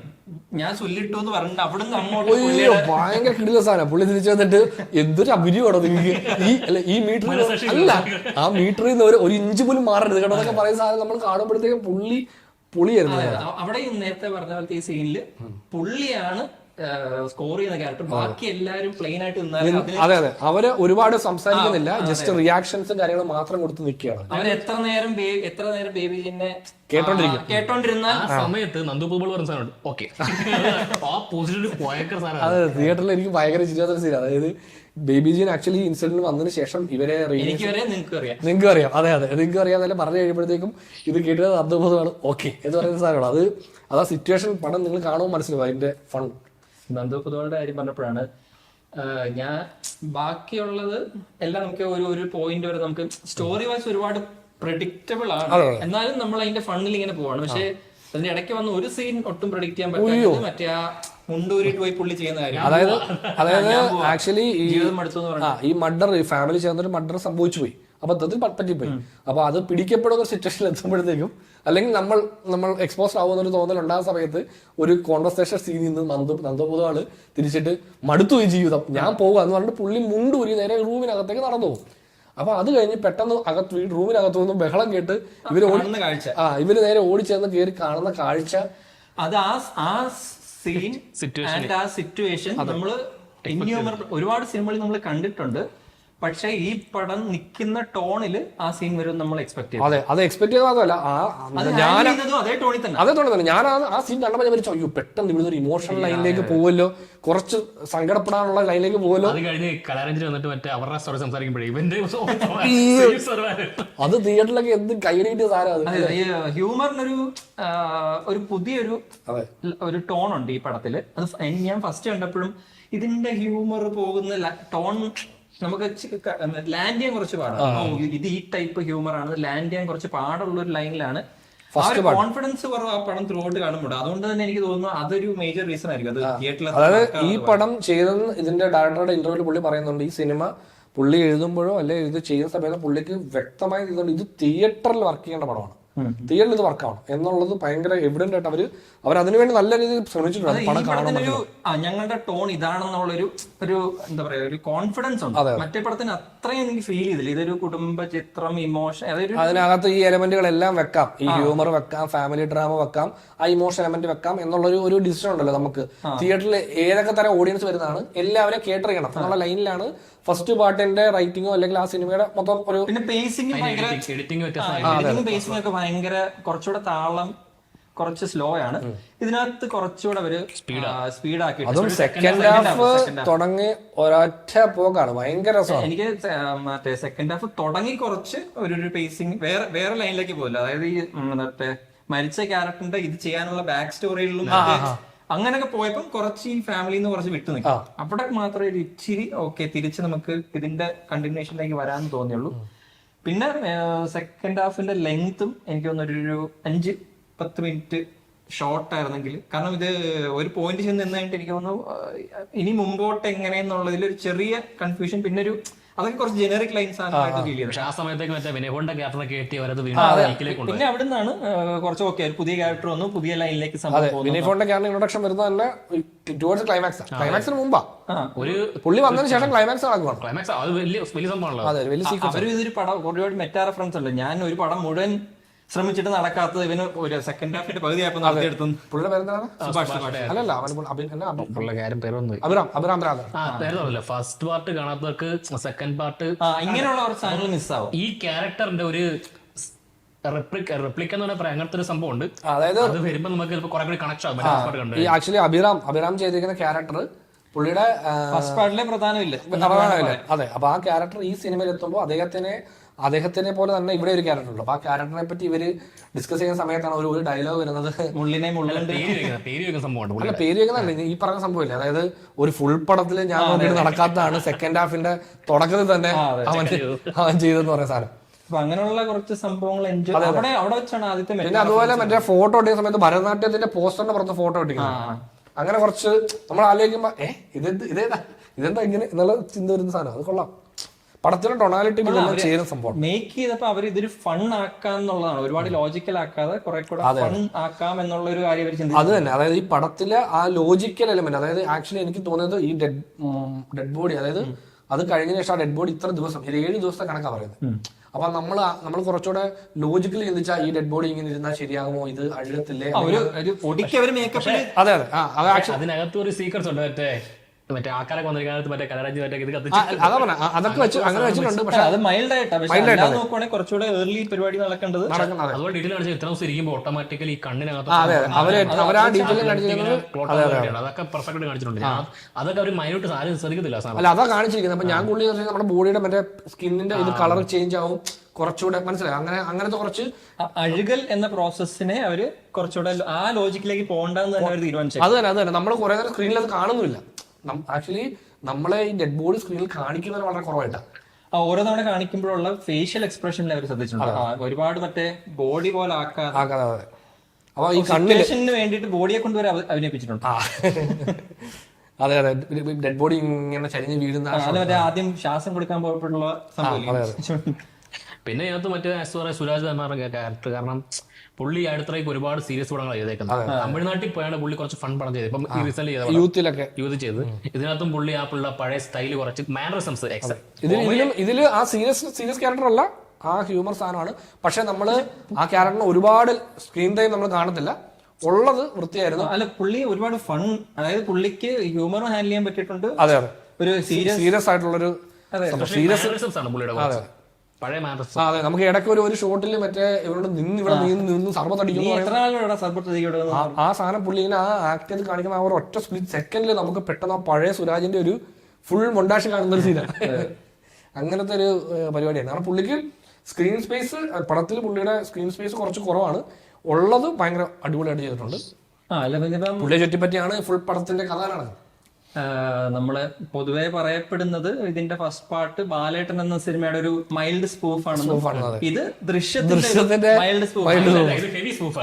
ഞാൻ ചൊല്ലിട്ടു എന്ന് പറഞ്ഞിട്ട് അവിടുന്ന് അങ്ങോട്ട് ഭയങ്കര കിടില സാധനം. പുള്ളി തിരിച്ചു വന്നിട്ട് എന്തൊരു അഭിനയമാണോ നിങ്ങൾക്ക് ഈ മീറ്ററിൽ അല്ല ആ മീറ്ററിൽ നിന്ന് ഒരു ഇഞ്ച് പോലും മാറരുത് കേട്ടോ എന്നൊക്കെ പറയുന്ന സാധനം നമ്മൾ കാണുമ്പോഴത്തേക്കും പുള്ളിയായിരുന്നു. അവിടെ നേരത്തെ പറഞ്ഞ പോലത്തെ ഈ സീനില് പുള്ളിയാണ് സ്കോർ ചെയ്യുന്ന ക്യാരക്ടർ. ബാക്കി എല്ലാവരും പ്ലെയിൻ ആയിട്ട് നിന്നാലും അതെ അതെ അവര് ഒരുപാട് സംസാരിക്കുന്നില്ല, ജസ്റ്റ് റിയാക്ഷൻസും കാര്യങ്ങളും മാത്രം കൊടുത്ത് നിൽക്കുകയാണ്. അവര് എത്ര നേരം ബേബി ജിന്നെ കേട്ടോണ്ടിരുന്ന സമയത്ത് നന്ദുപൂബിൾ പറഞ്ഞ സാധനം ഓക്കെ അതെ തിയേറ്ററിൽ എനിക്ക് ഭയങ്കര ചിരിയാത്തൊരു സീൻ. അതായത് ബേബി ജീൻ ആക്ച്വലി ഇൻസിഡന്റ് വന്നതിന് ശേഷം ഇവരെ നിങ്ങൾക്ക് അറിയാം. അതെ അതെ നിങ്ങൾക്ക് അറിയാം എന്നല്ല പറഞ്ഞു കഴിയുമ്പോഴത്തേക്കും ഇത് കേട്ടത് അദ്ഭുതമാണ് ഓക്കെ എന്ന് പറയുന്ന സാധനമാണ്. അത് ആ സിറ്റുവേഷൻ പടം നിങ്ങൾ കാണുമ്പോൾ മനസ്സിലാവും അതിന്റെ ഫൺ. നന്ദുപുതോളുടെ കാര്യം പറഞ്ഞപ്പോഴാണ് ഞാൻ ബാക്കിയുള്ളത് എല്ലാം നമുക്ക് ഒരു പോയിന്റ് വരെ നമുക്ക് സ്റ്റോറി വൈസ് ഒരുപാട് പ്രഡിക്റ്റബിൾ ആണ്. എന്നാലും നമ്മൾ അതിന്റെ ഫണ്ണിൽ ഇങ്ങനെ പോവാണ്. പക്ഷെ അതിന്റെ ഇടയ്ക്ക് വന്ന ഒരു സീൻ ഒട്ടും പ്രഡിക്റ്റ് ചെയ്യാൻ പറ്റില്ല. മറ്റേ ആ മുണ്ടൂരിട്ട് പോയി പുള്ളി ചെയ്യുന്ന കാര്യം. അതായത് ആക്ച്വലി ഈ മർഡർ ഫാമിലി ചേർന്നൊരു മർഡർ സംഭവിച്ചു പോയി, അബദ്ധത്തിൽ പറ്റിപ്പോയി. അപ്പൊ അത് പിടിക്കപ്പെടുന്ന ഒരു സിറ്റുവേഷനിൽ എത്തുമ്പോഴത്തേക്കും അല്ലെങ്കിൽ നമ്മൾ എക്സ്പോസ് ആവുന്ന ഒരു തോന്നൽ ഉണ്ടാകുന്ന സമയത്ത് ഒരു കോൺവെർസേഷൻ സീനിൽ നിന്ന് നന്ദപുതകള് തിരിച്ചിട്ട് മടുത്തു ഈ ജീവിതം ഞാൻ പോവുക എന്ന് പറഞ്ഞിട്ട് പുള്ളി മുണ്ടൂരി നേരെ റൂമിനകത്തേക്ക് നടന്നു പോകും. അപ്പൊ അത് കഴിഞ്ഞ് പെട്ടെന്ന് റൂമിനകത്തു നിന്നും ബഹളം കേട്ട് ഇവര് നേരെ ഓടിച്ചേർന്ന് കയറി കാണുന്ന കാഴ്ച അത് ആ സിറ്റുവേഷൻ നമ്മള് ഒരുപാട് സിനിമകളിൽ നമ്മൾ കണ്ടിട്ടുണ്ട്. പക്ഷെ ഈ പടം നിൽക്കുന്ന ടോണില് ആ സീൻ വരും നമ്മൾ എക്സ്പെക്ട് ചെയ്തു. അതെ, അത് എക്സ്പെക്ട് ചെയ്ത മാത്രമല്ല അതേ ടോണിൽ തന്നെ. അതേ തോന്നി തന്നെ ഞാൻ ആ സീൻ കണ്ടപ്പോൾ ഞാൻ വിചാരിച്ചു, അയ്യോ പെട്ടെന്ന് ഇവിടുന്ന് ഒരു ഇമോഷണൽ ലൈനിലേക്ക് പോവല്ലോ, കുറച്ച് സങ്കടപ്പെടാനുള്ള ലൈനിലേക്ക് പോവല്ലോ. അത് കഴിഞ്ഞ് കലാരഞ്ജൻ വന്നിട്ട് മറ്റേ അവരുടെ സ്റ്റോറി സംസാരിക്കുമ്പോഴേ ഇവന്റെ അത് തിയേറ്ററിലൊക്കെ എന്ത് കൈയടി കിട്ടിയ സാധനം അത്. ഹ്യൂമറിനൊരു ഒരു പുതിയൊരു ഒരു ടോൺ ഉണ്ട് ഈ പടത്തില്. അത് ഞാൻ ഫസ്റ്റ് കണ്ടപ്പോഴും ഇതിന്റെ ഹ്യൂമർ പോകുന്ന ടോൺ നമുക്ക് ലാൻഡ് ചെയ്യാൻ കുറച്ച് പാടാണ്. ഇത് ഈ ടൈപ്പ് ഹ്യൂമർ ആണ്, ലാൻഡ് ചെയ്യാൻ കുറച്ച് പാടുള്ള ഒരു ലൈനിലാണ്. കോൺഫിഡൻസ് കുറവ് ആ പടം ത്രൂ ഔട്ട് കാണുമ്പോൾ. അതുകൊണ്ട് തന്നെ എനിക്ക് തോന്നുന്നു അതൊരു മേജർ റീസൺ ആയിരിക്കും അത് തിയേറ്ററിൽ. അതായത് ഈ പടം ചെയ്തെന്ന് ഇതിന്റെ ഡയറക്ടറുടെ ഇന്റർവ്യൂവിൽ പുള്ളി പറയുന്നുണ്ട്, ഈ സിനിമ പുള്ളി എഴുതുമ്പോഴോ അല്ലെ ഇത് ചെയ്യുന്ന സമയത്ത് പുള്ളിക്ക് വ്യക്തമായി ഇത് തിയേറ്ററിൽ വർക്ക് ചെയ്യേണ്ട പടമാണ്, തിയേറ്ററിൽ ഇത് വർക്കാവണം എന്നുള്ളത് ഭയങ്കര എവിഡന്റ് ആയിട്ട് അവർ അതിനുവേണ്ടി നല്ല രീതിയിൽ ശ്രമിച്ചിട്ടുണ്ട്. പടം കാണാൻ ഞങ്ങളുടെ ടോൺ ഇതാണെന്നുള്ളൊരു എന്താ പറയാ ഒരു കോൺഫിഡൻസ് ഉണ്ട്. മറ്റേ പടത്തിന് അത്രയും എനിക്ക് ഫീൽ ചെയ്തില്ല. ഇതൊരു കുടുംബ ചിത്രം, ഇമോഷൻ, അതിനകത്ത് ഈ എലമെന്റുകളെല്ലാം വെക്കാം, ഈ ഹ്യൂമർ വെക്കാം, ഫാമിലി ഡ്രാമ വെക്കാം, ആ ഇമോഷൻ എലമെന്റ് വെക്കാം എന്നുള്ളൊരു ഒരു ഡിസിഷൻ ഉണ്ടല്ലോ നമുക്ക്. തിയേറ്ററിൽ ഏതൊക്കെ തരം ഓഡിയൻസ് വരുന്നതാണ് എല്ലാവരെയും കേട്ടർ ചെയ്യണം എന്നുള്ള ലൈനിലാണ് ഫസ്റ്റ് പാർട്ടിന്റെ റൈറ്റിങ്ങോ അല്ലെങ്കിൽ ആ സിനിമയുടെ മൊത്തം ഒരു. പിന്നെ പേസിംഗ് ഒക്കെ ഭയങ്കര കുറച്ചുകൂടെ താളം കുറച്ച് സ്ലോ ആണ്. ഇതിനകത്ത് കുറച്ചുകൂടെ അവര് സ്പീഡ് ആക്കി. അതും സെക്കൻഡ് ഹാഫ് തുടങ്ങി ഒരൊറ്റ പോക്കാണ്, ഭയങ്കര രസമാണ്. എനിക്ക് മറ്റേ സെക്കൻഡ് ഹാഫ് തുടങ്ങി കുറച്ച് ഒരു പേസിംഗ് വേറെ ലൈനിലേക്ക് പോകില്ല. അതായത് ഈ മറ്റേ മരിച്ച ക്യാരക്ടറിന്റെ ഇത് ചെയ്യാനുള്ള ബാക്ക് സ്റ്റോറികളിലും അങ്ങനെയൊക്കെ പോയപ്പോൾ കുറച്ച് ഈ ഫാമിലിയിൽ നിന്ന് കുറച്ച് വിട്ടു നിൽക്കും. അവിടെ മാത്രമേ ഒരു ഇച്ചിരി ഓക്കെ തിരിച്ച് നമുക്ക് ഇതിന്റെ കണ്ടിന്യൂഷനിലേക്ക് വരാൻ തോന്നിയുള്ളൂ. പിന്നെ സെക്കൻഡ് ഹാഫിന്റെ ലെങ്ത്തും എനിക്ക് തോന്നുന്നു ഒരു 5-10 മിനിറ്റ് ഷോർട്ട് ആയിരുന്നെങ്കിൽ. കാരണം ഇത് ഒരു പോയിന്റ് ചെന്ന് നിന്ന് കഴിഞ്ഞിട്ട് എനിക്ക് തോന്നുന്നു ഇനി മുമ്പോട്ട് എങ്ങനെയെന്നുള്ളതിൽ ഒരു ചെറിയ കൺഫ്യൂഷൻ, പിന്നെ ഒരു അതൊക്കെ കുറച്ച് ജനറിക് ലൈൻസ് ആണ് ഫീൽ ചെയ്തത്. ആ സമയത്തേക്ക് മറ്റേ വിനയഹോണ്ട ക്യാരക്ടറെ കയറ്റി അവരത് പിന്നെ അവിടെ നിന്നാണ് കുറച്ച് ഓക്കെ പുതിയ ക്യാരക്ടർ വന്നു, പുതിയ ലൈനിലേക്ക് വിനയഹോണ്ട ക്യാരക്ടർ ഇൻട്രൊഡക്ഷൻ വരുന്നത് തന്നെ ടുവേർഡ്സ് ക്ലൈമാക്സിന് മുമ്പാ. ഒരു പുള്ളി വന്നതിന് ശേഷം ക്ലൈമാക്സ് നടക്കുവാണ്. ക്ലൈമാക്സ് അത് വലിയ സംഭവമാണല്ലോ. അവരും ഇതൊരു പടം ഒരുപാട് മെറ്റാ റെഫറൻസ് ഉണ്ട്. ഞാൻ ഒരു പടം മുഴുവൻ ശ്രമിച്ചിട്ട് നടക്കാത്തത് ഇവന് ഒരു സെക്കൻഡ് ഹാഫിന്റെ പകുതിയായപ്പോൾ നടത്തിയെടുത്തു. പുള്ളിയുടെ പേരെന്താണ്? അല്ലല്ല, ഫസ്റ്റ് പാർട്ട് കാണാത്തവർക്ക് സെക്കൻഡ് പാർട്ട് ഇങ്ങനെയുള്ള കുറച്ച് സാധനങ്ങൾ മിസ്സാവും. ഈ ക്യാരക്ടറിന്റെ ഒരു റെപ്ലിക്ക എന്ന് പറഞ്ഞാൽ അങ്ങനത്തെ ഒരു സംഭവം ഉണ്ട്. അതായത് അത് വരുമ്പോ നമുക്ക് കുറെ കൂടി കണക്ഷൻ ആവും. ഈ ആക്ച്വലി അഭിറാം ചെയ്തിരിക്കുന്ന ക്യാരക്ടർ പുള്ളിയുടെ ഫസ്റ്റ് പാർട്ടിലെ പ്രധാനമില്ല. അതെ, അപ്പൊ ആ ക്യാരക്ടർ ഈ സിനിമയിൽ എത്തുമ്പോൾ അദ്ദേഹത്തിനെ പോലെ തന്നെ ഇവിടെ ഒരു ക്യാരക്ടർ ഉണ്ട്. അപ്പൊ ആ ക്യാരക്ടറിനെ പറ്റി ഇവര് ഡിസ്കസ് ചെയ്യുന്ന സമയത്താണ് ഒരു ഡയലോഗ് വരുന്നത്. അല്ല, പേര് വെക്കുന്നതല്ല, ഈ പറഞ്ഞ സംഭവമില്ല. അതായത് ഒരു ഫുൾ പടത്തിൽ ഞാൻ നോക്കിയിട്ട് നടക്കാത്തതാണ് സെക്കൻഡ് ഹാഫിന്റെ തുടക്കത്തിൽ തന്നെ അവൻ ചെയ്തെന്ന് പറയുന്ന സാധനം. അപ്പൊ അങ്ങനെയുള്ള കുറച്ച് സംഭവങ്ങൾ അവിടെ വെച്ചാണ് ആദ്യത്തെ. പിന്നെ അതുപോലെ മറ്റേ ഫോട്ടോ ഒട്ടിക്കുന്ന സമയത്ത് ഭരതനാട്യത്തിന്റെ പോസ്റ്ററിന്റെ പുറത്ത് ഫോട്ടോ ഒട്ടിക്കുന്നത്, അങ്ങനെ കുറച്ച് നമ്മൾ ആലോചിക്കുമ്പോ ഇതെന്താ ഇങ്ങനെ എന്നുള്ള ചിന്ത വരുന്ന സാധനം. അത് കൊള്ളാം. പടത്തിലെ ടൊണാലിറ്റി ചെയ്യുന്ന സംഭവം മേക്ക് ചെയ്തപ്പോ അവർ ഇതൊരു ഫൺ ആക്കാന്നുള്ളതാണ്. ഒരുപാട് ലോജിക്കൽ ആക്കാതെ കുറെ കൂടെ ഫൺ ആക്കാം എന്നുള്ള ഒരു കാര്യം അവർ ചിന്തിച്ചു. അത് തന്നെ, അതായത് ഈ പടത്തിലെ ആ ലോജിക്കൽ എലമെന്റ്, അതായത് ആക്ച്വലി എനിക്ക് തോന്നിയത് ഈ ഡെഡ് ബോഡി, അതായത് അത് കഴിഞ്ഞ ശേഷം ആ ഡെഡ് ബോഡി ഇത്ര ദിവസം 7 ദിവസത്തെ കണക്കാ പറയുന്നത്. അപ്പൊ നമ്മൾ കുറച്ചുകൂടെ ലോജിക്കലി ചിന്തിച്ചാൽ ഈ ഡെഡ് ബോഡി ഇങ്ങനെ ഇരുന്നാൽ ശരിയാകുമോ, ഇത് അഴുകത്തില്ലേ? അതെ അതെ, അതിനകത്ത് ഒരു സീക്വൻസ് ഉണ്ട്, മറ്റേ ആൾക്കാരെ വന്നിരിക്കാനത്ത് മറ്റേ കലരാജ് മറ്റേ ഇത് അതൊക്കെ വെച്ച് അങ്ങനെ വെച്ചിട്ടുണ്ട്. പക്ഷെ അത് മൈൽഡ് ആയിട്ടാണ് നോക്കുവാണെങ്കിൽ കുറച്ചുകൂടെ ഏർലി പരിപാടി നടക്കേണ്ടത്. അതുപോലെ ഡീറ്റെയിൽ കാണിച്ചു ഇത്ര ദിവസം ഇരിക്കുമ്പോൾ ഓട്ടോമാറ്റിക്കലി ഈ കണ്ണിനകത്ത് അതൊക്കെ പെർഫെക്റ്റ് കാണിച്ചിട്ടുണ്ട്. അതൊക്കെ ഒരു മൈന്യൂട്ട് ആരും ശ്രദ്ധിക്കത്തില്ല. അല്ല, അതാ കാണിച്ചിരിക്കുന്നത്. അപ്പൊ ഞാൻ കൂടുതൽ നമ്മുടെ ബോഡിയുടെ മറ്റേ സ്കിന്നിന്റെ ഇത് കളർ ചേഞ്ച് ആവും, കുറച്ചുകൂടെ മനസ്സിലായി. അങ്ങനത്തെ കുറച്ച് അഴുകൽ എന്ന പ്രോസസ്സിനെ അവര് കുറച്ചുകൂടെ ആ ലോജിക്കിലേക്ക് പോകണ്ടെന്ന് തന്നെ അവർ തീരുമാനിച്ചു. അത് തന്നെ നമ്മൾ കുറെ നേരം സ്ക്രീനിൽ അത് കാണുന്നില്ല. ആക്ച്വലി നമ്മളെ ഈ ഡെഡ് ബോഡി സ്ക്രീനിൽ കാണിക്കുന്നത് വളരെ കുറവായിട്ടാണ്. ഓരോ തവണ കാണിക്കുമ്പോഴുള്ള ഫേഷ്യൽ എക്സ്പ്രഷനിൽ അവർ ശ്രദ്ധിച്ചിട്ടുണ്ട്. ഒരുപാട് മറ്റേ ബോഡി പോലെ ആക്കാതെ അപ്പൊ ഈ കണ്ണിന് വേണ്ടിയിട്ട് ബോഡിയെ കൊണ്ടുവരെ അഭിനയിപ്പിച്ചിട്ടുണ്ട്. അതെ അതെ, ഡെഡ് ബോഡി ഇങ്ങനെ ചരിഞ്ഞ് വീഴുന്ന ആദ്യം ശ്വാസം കൊടുക്കാൻ പോയപ്പോഴുള്ള സംഭവം. പിന്നെ ഇതിനകത്ത് മറ്റേ സുരാജ് തമാറിന്റെ ക്യാരക്ടർ, കാരണം പുള്ളി അടുത്തേക്ക് ഒരുപാട് സീരിയസ് പടങ്ങൾ ചെയ്തേക്കുന്നത്. തമിഴ്നാട്ടിൽ പോയാണ് പുള്ളി കുറച്ച് ഫൺ പടം ചെയ്തത്. ഇപ്പം റീസെന്റ് യൂത്ത് ചെയ്ത് ഇതിനകത്തും പുള്ളി ആ പുള്ള പഴയ സ്റ്റൈല് കുറച്ച് മാനറിസംസ് ഇതില് ആ സീരിയസ് ക്യാരക്ടർ അല്ല, ആ ഹ്യൂമർ സാധനമാണ്. പക്ഷെ നമ്മള് ആ ക്യാരക്ടറിന് ഒരുപാട് സ്ക്രീൻ ടൈം നമ്മൾ കാണത്തില്ല, ഉള്ളത് വൃത്തിയായിരുന്നു. അല്ല, പുള്ളി ഒരുപാട് ഫൺ, അതായത് പുള്ളിക്ക് ഹ്യൂമർ ഹാൻഡിൽ ചെയ്യാൻ പറ്റിയിട്ടുണ്ട്. അതെ അതെ, ഒരു സീരിയസ് ആയിട്ടുള്ളൊരു സീരിയസ് ആണ് പുള്ളിയുടെ കുറച്ച്. പഴയ മാനറിസം. അതെ, നമുക്ക് ഇടയ്ക്ക് ഒരു ഷോട്ടിൽ മറ്റേ ഇവിടെ നിന്ന് സർബത്ത് അടിക്കുന്നു. ആ സാധനം പുള്ളി ഇങ്ങനെ ആ ആക്ട് ചെയ്ത് കാണിക്കുന്ന ആ ഒരു ഒറ്റ സ്പ്ലിറ്റ് സെക്കൻഡിൽ നമുക്ക് പെട്ടെന്ന് ആ പഴയ സുരാജിന്റെ ഒരു ഫുൾ മൊണ്ടാഷ് കാണുന്ന ഒരു സീനാണ്. അങ്ങനത്തെ ഒരു പരിപാടിയാണ്. കാരണം പുള്ളിക്ക് സ്ക്രീൻ സ്പേസ് പടത്തിൽ പുള്ളിയുടെ സ്ക്രീൻ സ്പേസ് കുറച്ച് കുറവാണ്, ഉള്ളത് ഭയങ്കര അടിപൊളിയായിട്ട് ചെയ്തിട്ടുണ്ട്. പുള്ളിയെ ചുറ്റിപ്പറ്റിയാണ് ഫുൾ പടത്തിന്റെ കഥാനാണ്. നമ്മള് പൊതുവെ പറയപ്പെടുന്നത് ഇതിന്റെ ഫസ്റ്റ് പാർട്ട് ബാലേട്ടൻ എന്ന സിനിമയുടെ ഒരു മൈൽഡ് സ്പൂഫ് ആണ്. ഇത് ദൃശ്യത്തിന്റെ മൈൽഡ് സ്പൂഫ്.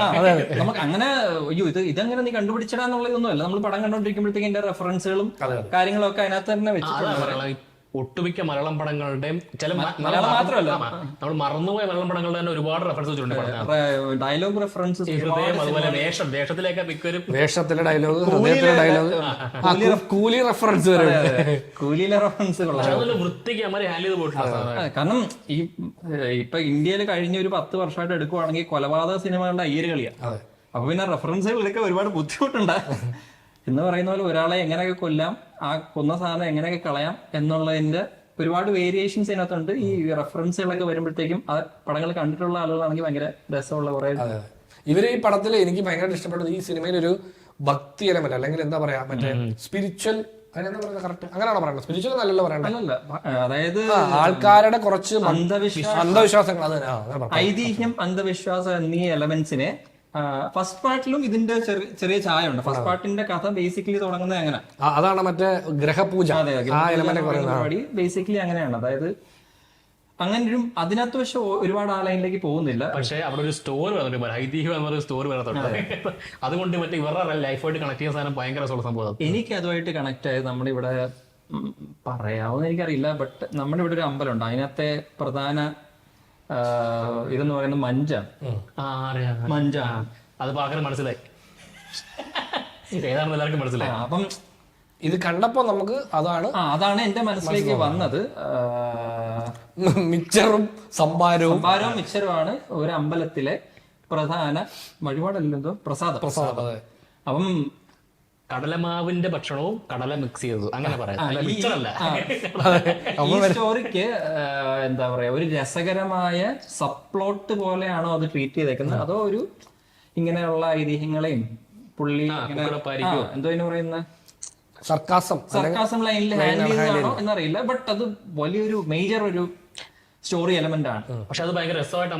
നമുക്ക് അങ്ങനെ അയ്യോ ഇതങ്ങനെ നീ കണ്ടുപിടിച്ചിടാന്നുള്ളതൊന്നും അല്ല. നമ്മൾ പടം കണ്ടോണ്ടിരിക്കുമ്പോഴത്തേക്ക് ഇതിന്റെ റെഫറൻസുകളും കാര്യങ്ങളും ഒക്കെ അതിനകത്ത് തന്നെ വെച്ചിട്ടുണ്ട്. ഒട്ടുമിക്ക മലയാളം പടങ്ങളുടെയും ചില മലയാളം മാത്രമല്ല നമ്മൾ മറന്നുപോയ മലയാളം പടങ്ങളുടെ തന്നെ ഒരുപാട് റെഫറൻസ് വെച്ചിട്ടുണ്ട്. ഡയലോഗ് റെഫറൻസ്, അതുപോലെ വേഷത്തിലേക്ക് മിക്കൊരു വേഷത്തിലെ ഡയലോഗ്, ഹൃദയത്തിലെ ഡയലോഗ്, കൂലി റെഫറൻസ് വരെ, കൂലിയിലെ റെഫറൻസ് വൃത്തിക്ക് അമ്മ ഹാൻഡിൽ ചെയ്ത് പോയിട്ടുണ്ട്. കാരണം ഈ ഇപ്പൊ ഇന്ത്യയിൽ കഴിഞ്ഞ ഒരു 10 വർഷമായിട്ട് എടുക്കുവാണെങ്കിൽ കൊലപാതക സിനിമകളുടെ അയ്യരുകളിയാണ്. അപ്പൊ പിന്നെ റെഫറൻസുകളിലൊക്കെ ഒരുപാട് ബുദ്ധിമുട്ടുണ്ട്. എന്ന് പറയുന്ന പോലെ ഒരാളെ എങ്ങനെയൊക്കെ കൊല്ലാം, ആ കൊന്ന സാധനം എങ്ങനെയൊക്കെ കളയാം എന്നുള്ളതിന്റെ ഒരുപാട് വേരിയേഷൻസ് ഇതിനകത്തുണ്ട്. ഈ റെഫറൻസുകളൊക്കെ വരുമ്പോഴത്തേക്കും ആ പടങ്ങൾ കണ്ടിട്ടുള്ള ആളുകളാണെങ്കിൽ ഭയങ്കര രസമുള്ള കുറെ. ഇവര് ഈ പടത്തിൽ എനിക്ക് ഭയങ്കര ഇഷ്ടപ്പെട്ടത് ഈ സിനിമയിൽ ഒരു ഭക്തി എലമെന്റ്, അല്ലെങ്കിൽ എന്താ പറയാ, മറ്റേ സ്പിരിച്വൽ, അതിനെന്താ പറയുക കറക്റ്റ്, അങ്ങനെയാണോ പറയുന്നത്? സ്പിരിച്വൽ നല്ലല്ലോ പറയണ്ടല്ല, അതായത് ആൾക്കാരുടെ കുറച്ച് അന്ധവിശ്വാസങ്ങൾ, ഐതിഹ്യം, അന്ധവിശ്വാസം എന്നീ എലമെന്റ്സിനെ ഫസ്റ്റ് പാർട്ടിലും ഇതിന്റെ ചെറിയ ചായ ഉണ്ട്. ഫസ്റ്റ് പാർട്ടിന്റെ കഥ ബേസിക്കലി തുടങ്ങുന്നത് അങ്ങനെ, അതാണ് മറ്റേ ഗ്രഹപൂജ പരിപാടി ബേസിക്കലി അങ്ങനെയാണ്. അതായത് അങ്ങനെ ഒരു അതിനകത്ത് പക്ഷെ ഒരുപാട് ആലയിലേക്ക് പോകുന്നില്ല. പക്ഷെ അവിടെ ഒരു സ്റ്റോർ വന്നിട്ട് ഐതിഹ്യം എന്നൊരു സ്റ്റോർ വരത്തുണ്ട്. അതുകൊണ്ട് മറ്റേ ഇവരുടെ ലൈഫായിട്ട് കണക്ട് ചെയ്യുന്ന സാധനം ഭയങ്കര സംഭവം. എനിക്ക് അതുമായിട്ട് കണക്ട് ആയത് നമ്മുടെ ഇവിടെ പറയാവുന്ന എനിക്കറിയില്ല, ബട്ട് നമ്മുടെ ഇവിടെ ഒരു അമ്പലമുണ്ട്. അതിനകത്തെ പ്രധാന ഇതെന്ന് പറയുന്നത് മഞ്ചാണ്. അത് പാകരം മനസ്സിലായി, ഏതാണെന്ന് എല്ലാവർക്കും മനസ്സിലായി. അപ്പം ഇത് കണ്ടപ്പോ നമുക്ക് അതാണ് എന്റെ മനസ്സിലേക്ക് വന്നത്. മിച്ചറും സംഭാരവും മിച്ചറുമാണ് ഒരു അമ്പലത്തിലെ പ്രധാന വഴിപാടല്ലോ, പ്രസാദം. അപ്പം കടലമാവിന്റെ ഭക്ഷണവും കടല മിക്സ് ചെയ്തത് അങ്ങനെ പറയാം. ഈ സ്റ്റോറിക്ക് എന്താ പറയാ, ഒരു രസകരമായ സപ്ലോട്ട് പോലെയാണോ അത് ട്രീറ്റ് ചെയ്തേക്കുന്നത്, അതോ ഒരു ഇങ്ങനെയുള്ള ഐതിഹ്യങ്ങളെയും പുള്ളി എന്തോ അതിന് പറയുന്ന സർക്കാസം ലൈനിൽ ഹാൻഡിൽ ചെയ്തതാണോ എന്നറിയില്ല. ബട്ട് അത് വലിയൊരു മേജർ ഒരു സ്റ്റോറി എലമെന്റ് ആണ്. പക്ഷെ അത് ഭയങ്കര രസമായിട്ട്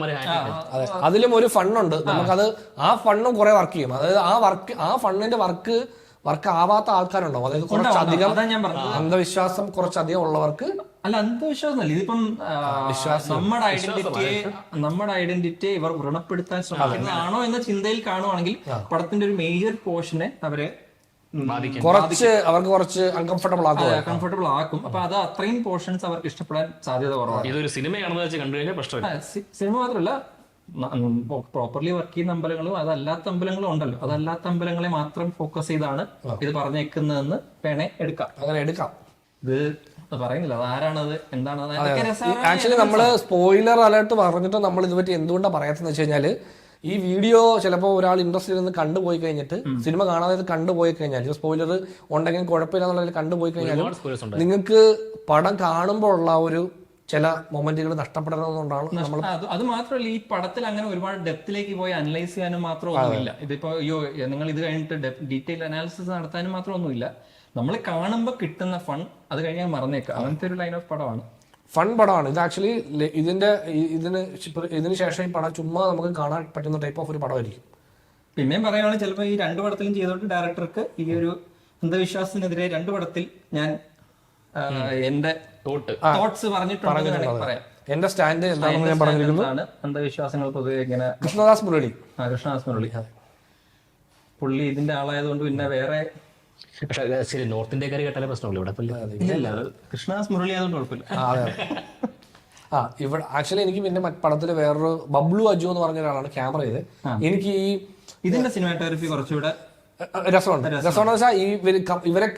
അതിലും ഒരു ഫണ്ണുണ്ട്. നമുക്കത് ആ ഫണ്ണും കുറെ വർക്ക് ചെയ്യും. അതായത് ആ ഫണ്ണിന്റെ വർക്ക് ആവാത്ത ആൾക്കാരുണ്ടാവും. അതായത് കുറച്ചധികം അന്ധവിശ്വാസം കുറച്ചധികം ഉള്ളവർക്ക്, അല്ല അന്ധവിശ്വാസം അല്ല, ഇതിപ്പം നമ്മുടെ ഐഡന്റിറ്റിയെ ഇവർ വ്രണപ്പെടുത്താൻ ശ്രമിക്കുന്നതാണോ എന്ന ചിന്തയിൽ കാണുവാണെങ്കിൽ പടത്തിന്റെ ഒരു മേജർ പോർഷനെ അവര് അവർക്ക് കുറച്ച് കംഫർട്ടബിൾ ആക്കും. അപ്പൊ അത് അത്രയും പോർഷൻസ് അവർക്ക് ഇഷ്ടപ്പെടാൻ സാധ്യത കുറവാണ്. ഇതൊരു സിനിമയാണെന്ന് വെച്ച് കണ്ടു കഴിഞ്ഞാൽ പ്രശ്നമില്ല. സിനിമ മാത്രമല്ല, പ്രോപ്പർലി വർക്ക് ചെയ്യുന്ന അമ്പലങ്ങളും അതല്ലാത്ത അമ്പലങ്ങളും ഉണ്ടല്ലോ. അതല്ലാത്ത അമ്പലങ്ങളെ മാത്രം ഫോക്കസ് ചെയ്താണ് ഇത് പറഞ്ഞേക്കുന്നതെന്ന് വേണേ എടുക്കാം. അങ്ങനെ എടുക്കാം. ഇത് പറയുന്നില്ല അതാരാണത് എന്താണത്. ആക്ച്വലി നമ്മള് സ്പോയിലർ അലേർട്ട് പറഞ്ഞിട്ട് നമ്മൾ ഇതുപറ്റി എന്തുകൊണ്ടാണ് പറയാത്തെന്ന് വെച്ച് കഴിഞ്ഞാല്, ഈ വീഡിയോ ചിലപ്പോൾ ഒരാൾ ഇൻട്രസ്റ്റ് നിന്ന് കണ്ടുപോയി കഴിഞ്ഞിട്ട് സിനിമ കാണാതെ കണ്ടുപോയി കഴിഞ്ഞാൽ, സ്പോയിലർ ഉണ്ടെങ്കിൽ കുഴപ്പമില്ല എന്നുള്ളതിൽ കണ്ടുപോയി കഴിഞ്ഞാലും നിങ്ങൾക്ക് പടം കാണുമ്പോൾ ഉള്ള ഒരു ചില മൊമെന്റുകൾ നഷ്ടപ്പെടുന്നതുകൊണ്ടാണ് നമ്മൾ. അത് മാത്രമല്ല, ഈ പടത്തിൽ അങ്ങനെ ഒരുപാട് ഡെപ്തിലേക്ക് പോയി അനലൈസ് ചെയ്യാനും മാത്രമൊന്നുമില്ല. ഇതിപ്പോ നിങ്ങൾ ഇത് കഴിഞ്ഞിട്ട് ഡീറ്റെയിൽ അനാലിസിസ് നടത്താനും മാത്രമൊന്നുമില്ല. നമ്മൾ കാണുമ്പോൾ കിട്ടുന്ന ഫൺ അത് കഴിഞ്ഞാൽ മറന്നേക്കാം. അങ്ങനത്തെ ഒരു ലൈൻ ഓഫ് പടമാണ്, ഫൺ പടമാണ് ഇത്. ആക്ച്വലി ഇതിന് ശേഷം ഈ പടം ചുമ്മാ നമുക്ക് കാണാൻ പറ്റുന്ന ടൈപ്പ് ഓഫ് ഒരു പടമായിരിക്കും. പിന്നെയും പറയുകയാണെങ്കിൽ ചിലപ്പോൾ ഈ 2 പടത്തിലും ചെയ്തോട്ട് ഡയറക്ടർക്ക് ഈ ഒരു അന്ധവിശ്വാസത്തിനെതിരെ 2 പടത്തിൽ ഞാൻ എന്റെ തോട്ട്സ് പറഞ്ഞിട്ടുണ്ടെന്ന് പറയാം. എന്റെ സ്റ്റാൻഡ് എന്താണെന്ന് ഞാൻ പറഞ്ഞിരിക്കുന്നത്. അന്ധവിശ്വാസങ്ങൾ പൊതുവെ ഇങ്ങനെ കൃഷ്ണദാസ് മുരളി പുള്ളി ഇതിന്റെ ആളായതുകൊണ്ട് പിന്നെ വേറെ ശരി നോർത്ത് ഇന്ത്യക്കാർ കേട്ടാലേ പ്രശ്നമില്ല. ഇവിടെ കൃഷ്ണദാസ് മുരളി ആയതുകൊണ്ട് കുഴപ്പമില്ല. ഇവിടെ ആക്ച്വലി എനിക്ക് പിന്നെ പടത്തിൽ വേറൊരു ബബ്ലു അജു എന്ന് പറഞ്ഞ ഒരാളാണ് ക്യാമറ ചെയ്ത്. എനിക്ക് ഈ ഇതിന്റെ സിനിമാറ്റോഗ്രഫി കുറച്ചുകൂടെ രസമുണ്ട്. വെച്ചാൽ ഇവരെ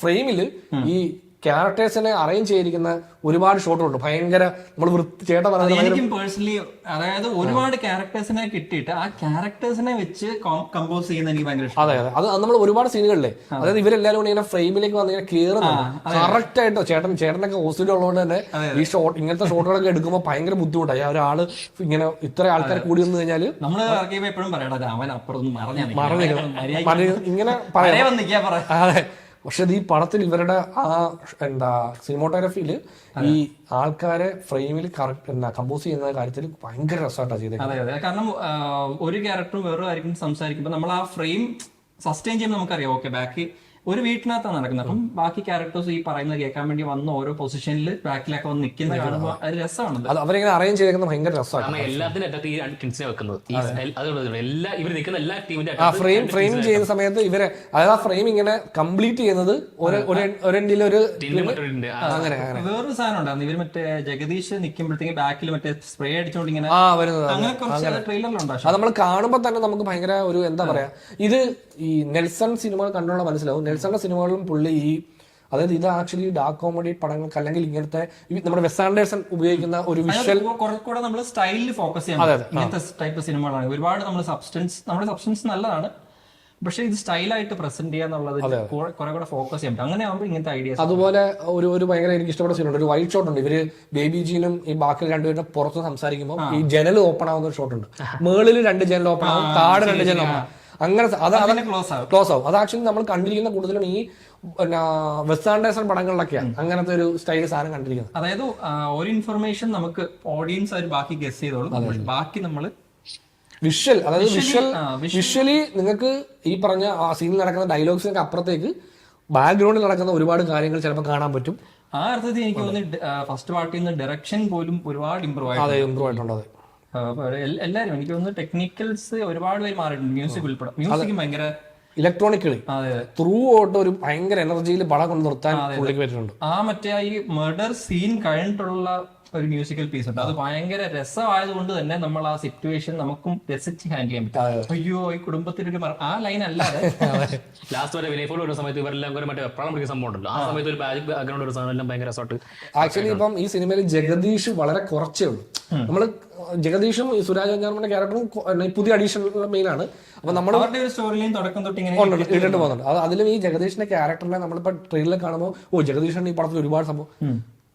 ഫ്രെയിമില് ഈ ക്യാരക്ടേഴ്സിനെ അറേഞ്ച് ചെയ്തിരിക്കുന്ന ഒരുപാട് ഷോട്ടുണ്ട്. ഭയങ്കര നമ്മൾ ചേട്ടൻ പറയുന്നത് എനിക്കും പേഴ്സണലി അതായത് ഒരുപാട് ക്യാരക്ടേഴ്സിനെ കിട്ടിയിട്ട് ആ ക്യാരക്ടേഴ്സിനെ വെച്ച് കമ്പോസ് ചെയ്യുന്ന എനിക്ക് ഭയങ്കര ഇഷ്ടം. അതെ അതെ, അത് നമ്മൾ ഒരുപാട് സീനുകളിലെ അതായത് ഇവരെല്ലാവരും കൂടി ഇങ്ങനെ ഫ്രെയിമിലേക്ക് വന്ന് ഇങ്ങനെ കയറുന്നുണ്ട് കറക്റ്റ് ആയിട്ടോ. ചേട്ടനൊക്കെ ഹോസ്പിറ്റൽ ഉള്ളതുകൊണ്ട് തന്നെ ഈ ഷോട്ട് ഇങ്ങനത്തെ ഷോട്ടുകളൊക്കെ എടുക്കുമ്പോൾ ഭയങ്കര ബുദ്ധിമുട്ടായി. ഒരാള് ഇങ്ങനെ ഇത്ര ആൾക്കാർ കൂടി വന്നു കഴിഞ്ഞാൽ നമ്മള് ഇറക്കിയപ്പോ എപ്പോഴും പറയണം അവൻ അപ്പുറം ഇങ്ങനെ പറയാം. പറയാം. അതെ, പക്ഷെ ഈ പടത്തിൽ ഇവരുടെ ആ സിനിമോട്ടോഗ്രഫിയിൽ ഈ ആൾക്കാരെ ഫ്രെയിമിൽ കമ്പോസ് ചെയ്യുന്ന കാര്യത്തിൽ ഭയങ്കര രസമായിട്ടാണ് ചെയ്തത്. അതെ അതെ, കാരണം ഒരു ക്യാരക്ടറും വേറെ ആയിരിക്കും സംസാരിക്കുമ്പോൾ നമ്മൾ ആ ഫ്രെയിം സസ്റ്റെയിൻ ചെയ്യുമ്പോൾ നമുക്കറിയാം ഓക്കെ ബാക്കി ഒരു വീട്ടിനകത്താണ് നടക്കുന്നത്. അപ്പം ബാക്കി ക്യാരക്ടേഴ്സ് ഈ പറയുന്നത് കേൾക്കാൻ വേണ്ടി വന്ന് ഓരോ പൊസിഷനിൽ ബാക്കിലൊക്കെ വന്ന് നിൽക്കുന്ന കാണുമ്പോൾ അത് രസമാണ്. അത് അവരെങ്ങനെ അറേഞ്ച് ചെയ്തേക്കുന്നത് ഭയങ്കര രസമാണ്. എല്ലാത്തിനും ഈ ടിൻസിനെ വെക്കുന്നത് ഇവർ നിൽക്കുന്ന എല്ലാ ടീമിന്റെ ഫ്രെയിം ചെയ്യുന്ന സമയത്ത് ഇവരെ അതായത് ആ ഫ്രെയിം ഇങ്ങനെ കംപ്ലീറ്റ് ചെയ്യുന്നത് ഒരെണ്ടിലൊരു അങ്ങനെ വേറൊരു സാധനം ഉണ്ടായിരുന്നു. ഇവർ മറ്റേ ജഗദീഷ് നിൽക്കുമ്പോഴത്തേക്ക് ബാക്കിൽ മറ്റേ സ്പ്രേ അടിച്ചോണ്ട് ഇങ്ങനെ അങ്ങനെ കുറച്ച് ട്രെയിലറിലുണ്ട്. അത് നമ്മൾ കാണുമ്പോൾ തന്നെ നമുക്ക് ഭയങ്കര ഒരു എന്താ പറയാ, ഇത് ഈ നെൽസൺ സിനിമ കണ്ടുള്ള മനസ്സിലാവും. നെൽസന്റെ സിനിമകളിലും പുള്ളി അതായത് ഇത് ആക്ച്വലി ഡാർക്ക് കോമഡി പടങ്ങൾക്ക് അല്ലെങ്കിൽ ഇങ്ങനത്തെ നമ്മുടെ വെസ് ആൻഡേഴ്സൺ ഉപയോഗിക്കുന്ന ഒരു വിഷ്വൽ കൂടെ നമ്മൾ സ്റ്റൈലിൽ ഫോക്കസ് ചെയ്യാം. ഇങ്ങനത്തെ ടൈപ്പ് സിനിമകളാണ് ഒരുപാട് നമ്മുടെ സബ്സ്റ്റൻസ് നല്ലതാണ്, പക്ഷെ ഇത് സ്റ്റൈലായിട്ട് പ്രസന്റ് ചെയ്യാന്നുള്ളത് കുറെ കൂടെ ഫോക്കസ് ചെയ്യാൻ പറ്റും. അങ്ങനെ ആകുമ്പോൾ ഇങ്ങനത്തെ ഐഡിയാസ്. അതുപോലെ ഒരു ഭയങ്കര എനിക്ക് ഇഷ്ടപ്പെട്ട സീനുണ്ട്. ഒരു വൈറ്റ് ഷോട്ട് ഉണ്ട്. ഇവര് ബേബി ജീനും ഈ ബാക്കി രണ്ടുപേരും പുറത്ത് സംസാരിക്കുമ്പോൾ ഈ ജനൽ ഓപ്പൺ ആവുന്ന ഒരു ഷോട്ട് ഉണ്ട്. മേളിൽ 2 ജനൽ ഓപ്പൺ ആവും, താഴെ 2 ജനൽ ഓപ്പൺ ആവും. അങ്ങനെ ക്ലോസ് ആവും. അത് ആക്ച്വലി നമ്മൾ കണ്ടിരിക്കുന്ന കൂടുതലും ഈ വെസ് ആൻഡേഴ്സൺ പടങ്ങളിലൊക്കെയാണ് അങ്ങനത്തെ ഒരു സ്റ്റൈൽ സാധനം കണ്ടിരിക്കുന്നത്. അതായത് ഒരു ഇൻഫർമേഷൻ നമുക്ക് ഓഡിയൻസ് അവർ ബാക്കി ഗസ് ചെയ്തോളും, ബാക്കി നമ്മൾ വിഷ്വൽ അതായത് വിഷ്വലി നിങ്ങൾക്ക് ഈ പറഞ്ഞ ആ സീനിൽ നടക്കുന്ന ഡയലോഗ്സിനൊക്കെ അപ്പുറത്തേക്ക് ബാക്ക്ഗ്രൗണ്ടിൽ നടക്കുന്ന ഒരുപാട് കാര്യങ്ങൾ ചിലപ്പോൾ കാണാൻ പറ്റും. ആ അർത്ഥത്തിൽ എനിക്ക് തോന്നുന്നു ഫസ്റ്റ് പാർട്ടിൽ നിന്ന് ഡയറക്ഷൻ പോലും ഒരുപാട് ഇമ്പ്രൂവ് ആയിട്ടുണ്ട്. എല്ലാരും എനിക്ക് തോന്നുന്നു ടെക്നിക്കൽസ് ഒരുപാട് പേര് മാറിയിട്ടുണ്ട്. മ്യൂസിക് ഉൾപ്പെടെ മ്യൂസിക് ഭയങ്കര ഇലക്ട്രോണിക്കലി ത്രൂ ഔട്ട് ഒരു ഭയങ്കര എനർജിയിൽ പടം കൊണ്ട് നിർത്താൻ പുള്ളിക്ക് പറ്റുന്നുണ്ട്. ആ മറ്റേ ഈ മർഡർ സീൻ കഴിഞ്ഞിട്ടുള്ള ഒരു മ്യൂസിക്കൽ പീസ് ഉണ്ട്. അത് ഭയങ്കര രസമായതുകൊണ്ട് തന്നെ നമ്മൾ ആ സിറ്റുവേഷൻ നമുക്കും രസിച്ച് ഹാൻഡിൽ ചെയ്യാൻ പറ്റും. അയ്യോ ഈ കുടുംബത്തിനൊരു ആ ലൈൻ അല്ലാതെ ലാസ്റ്റ് വരെ വിനയഫോൾ വരുന്ന സമയത്ത് ഇവരെല്ലാം മറ്റേ വെപ്രാളം പിടിക്കുന്ന സംഭവം ഉണ്ടല്ലോ, ആ സമയത്ത് ഒരു ബാക്ക്ഗ്രൗണ്ട് ഒരു സാധനം എല്ലാം ഭയങ്കര രസമായിട്ട്. ആക്ച്വലി ഇപ്പം ഈ സിനിമയിൽ ജഗദീഷ് വളരെ കുറച്ചേ ഉള്ളൂ. നമ്മള് ജഗദീഷും സുരാജ് വെഞ്ഞാറമ്മന്റെ ക്യാരക്ടറും പുതിയ അഡീഷണൽ മെയിനാണ്. അപ്പൊ നമ്മൾ ഇട്ടിട്ട് പോകുന്നുണ്ട്. അതിലും ഈ ജഗദീഷിന്റെ ക്യാരക്ടറിനെ നമ്മളിപ്പോ ട്രെയിലറിൽ കാണുമ്പോൾ ജഗദീഷിന്റെ ഈ പടത്തിൽ ഒരുപാട് സംഭവം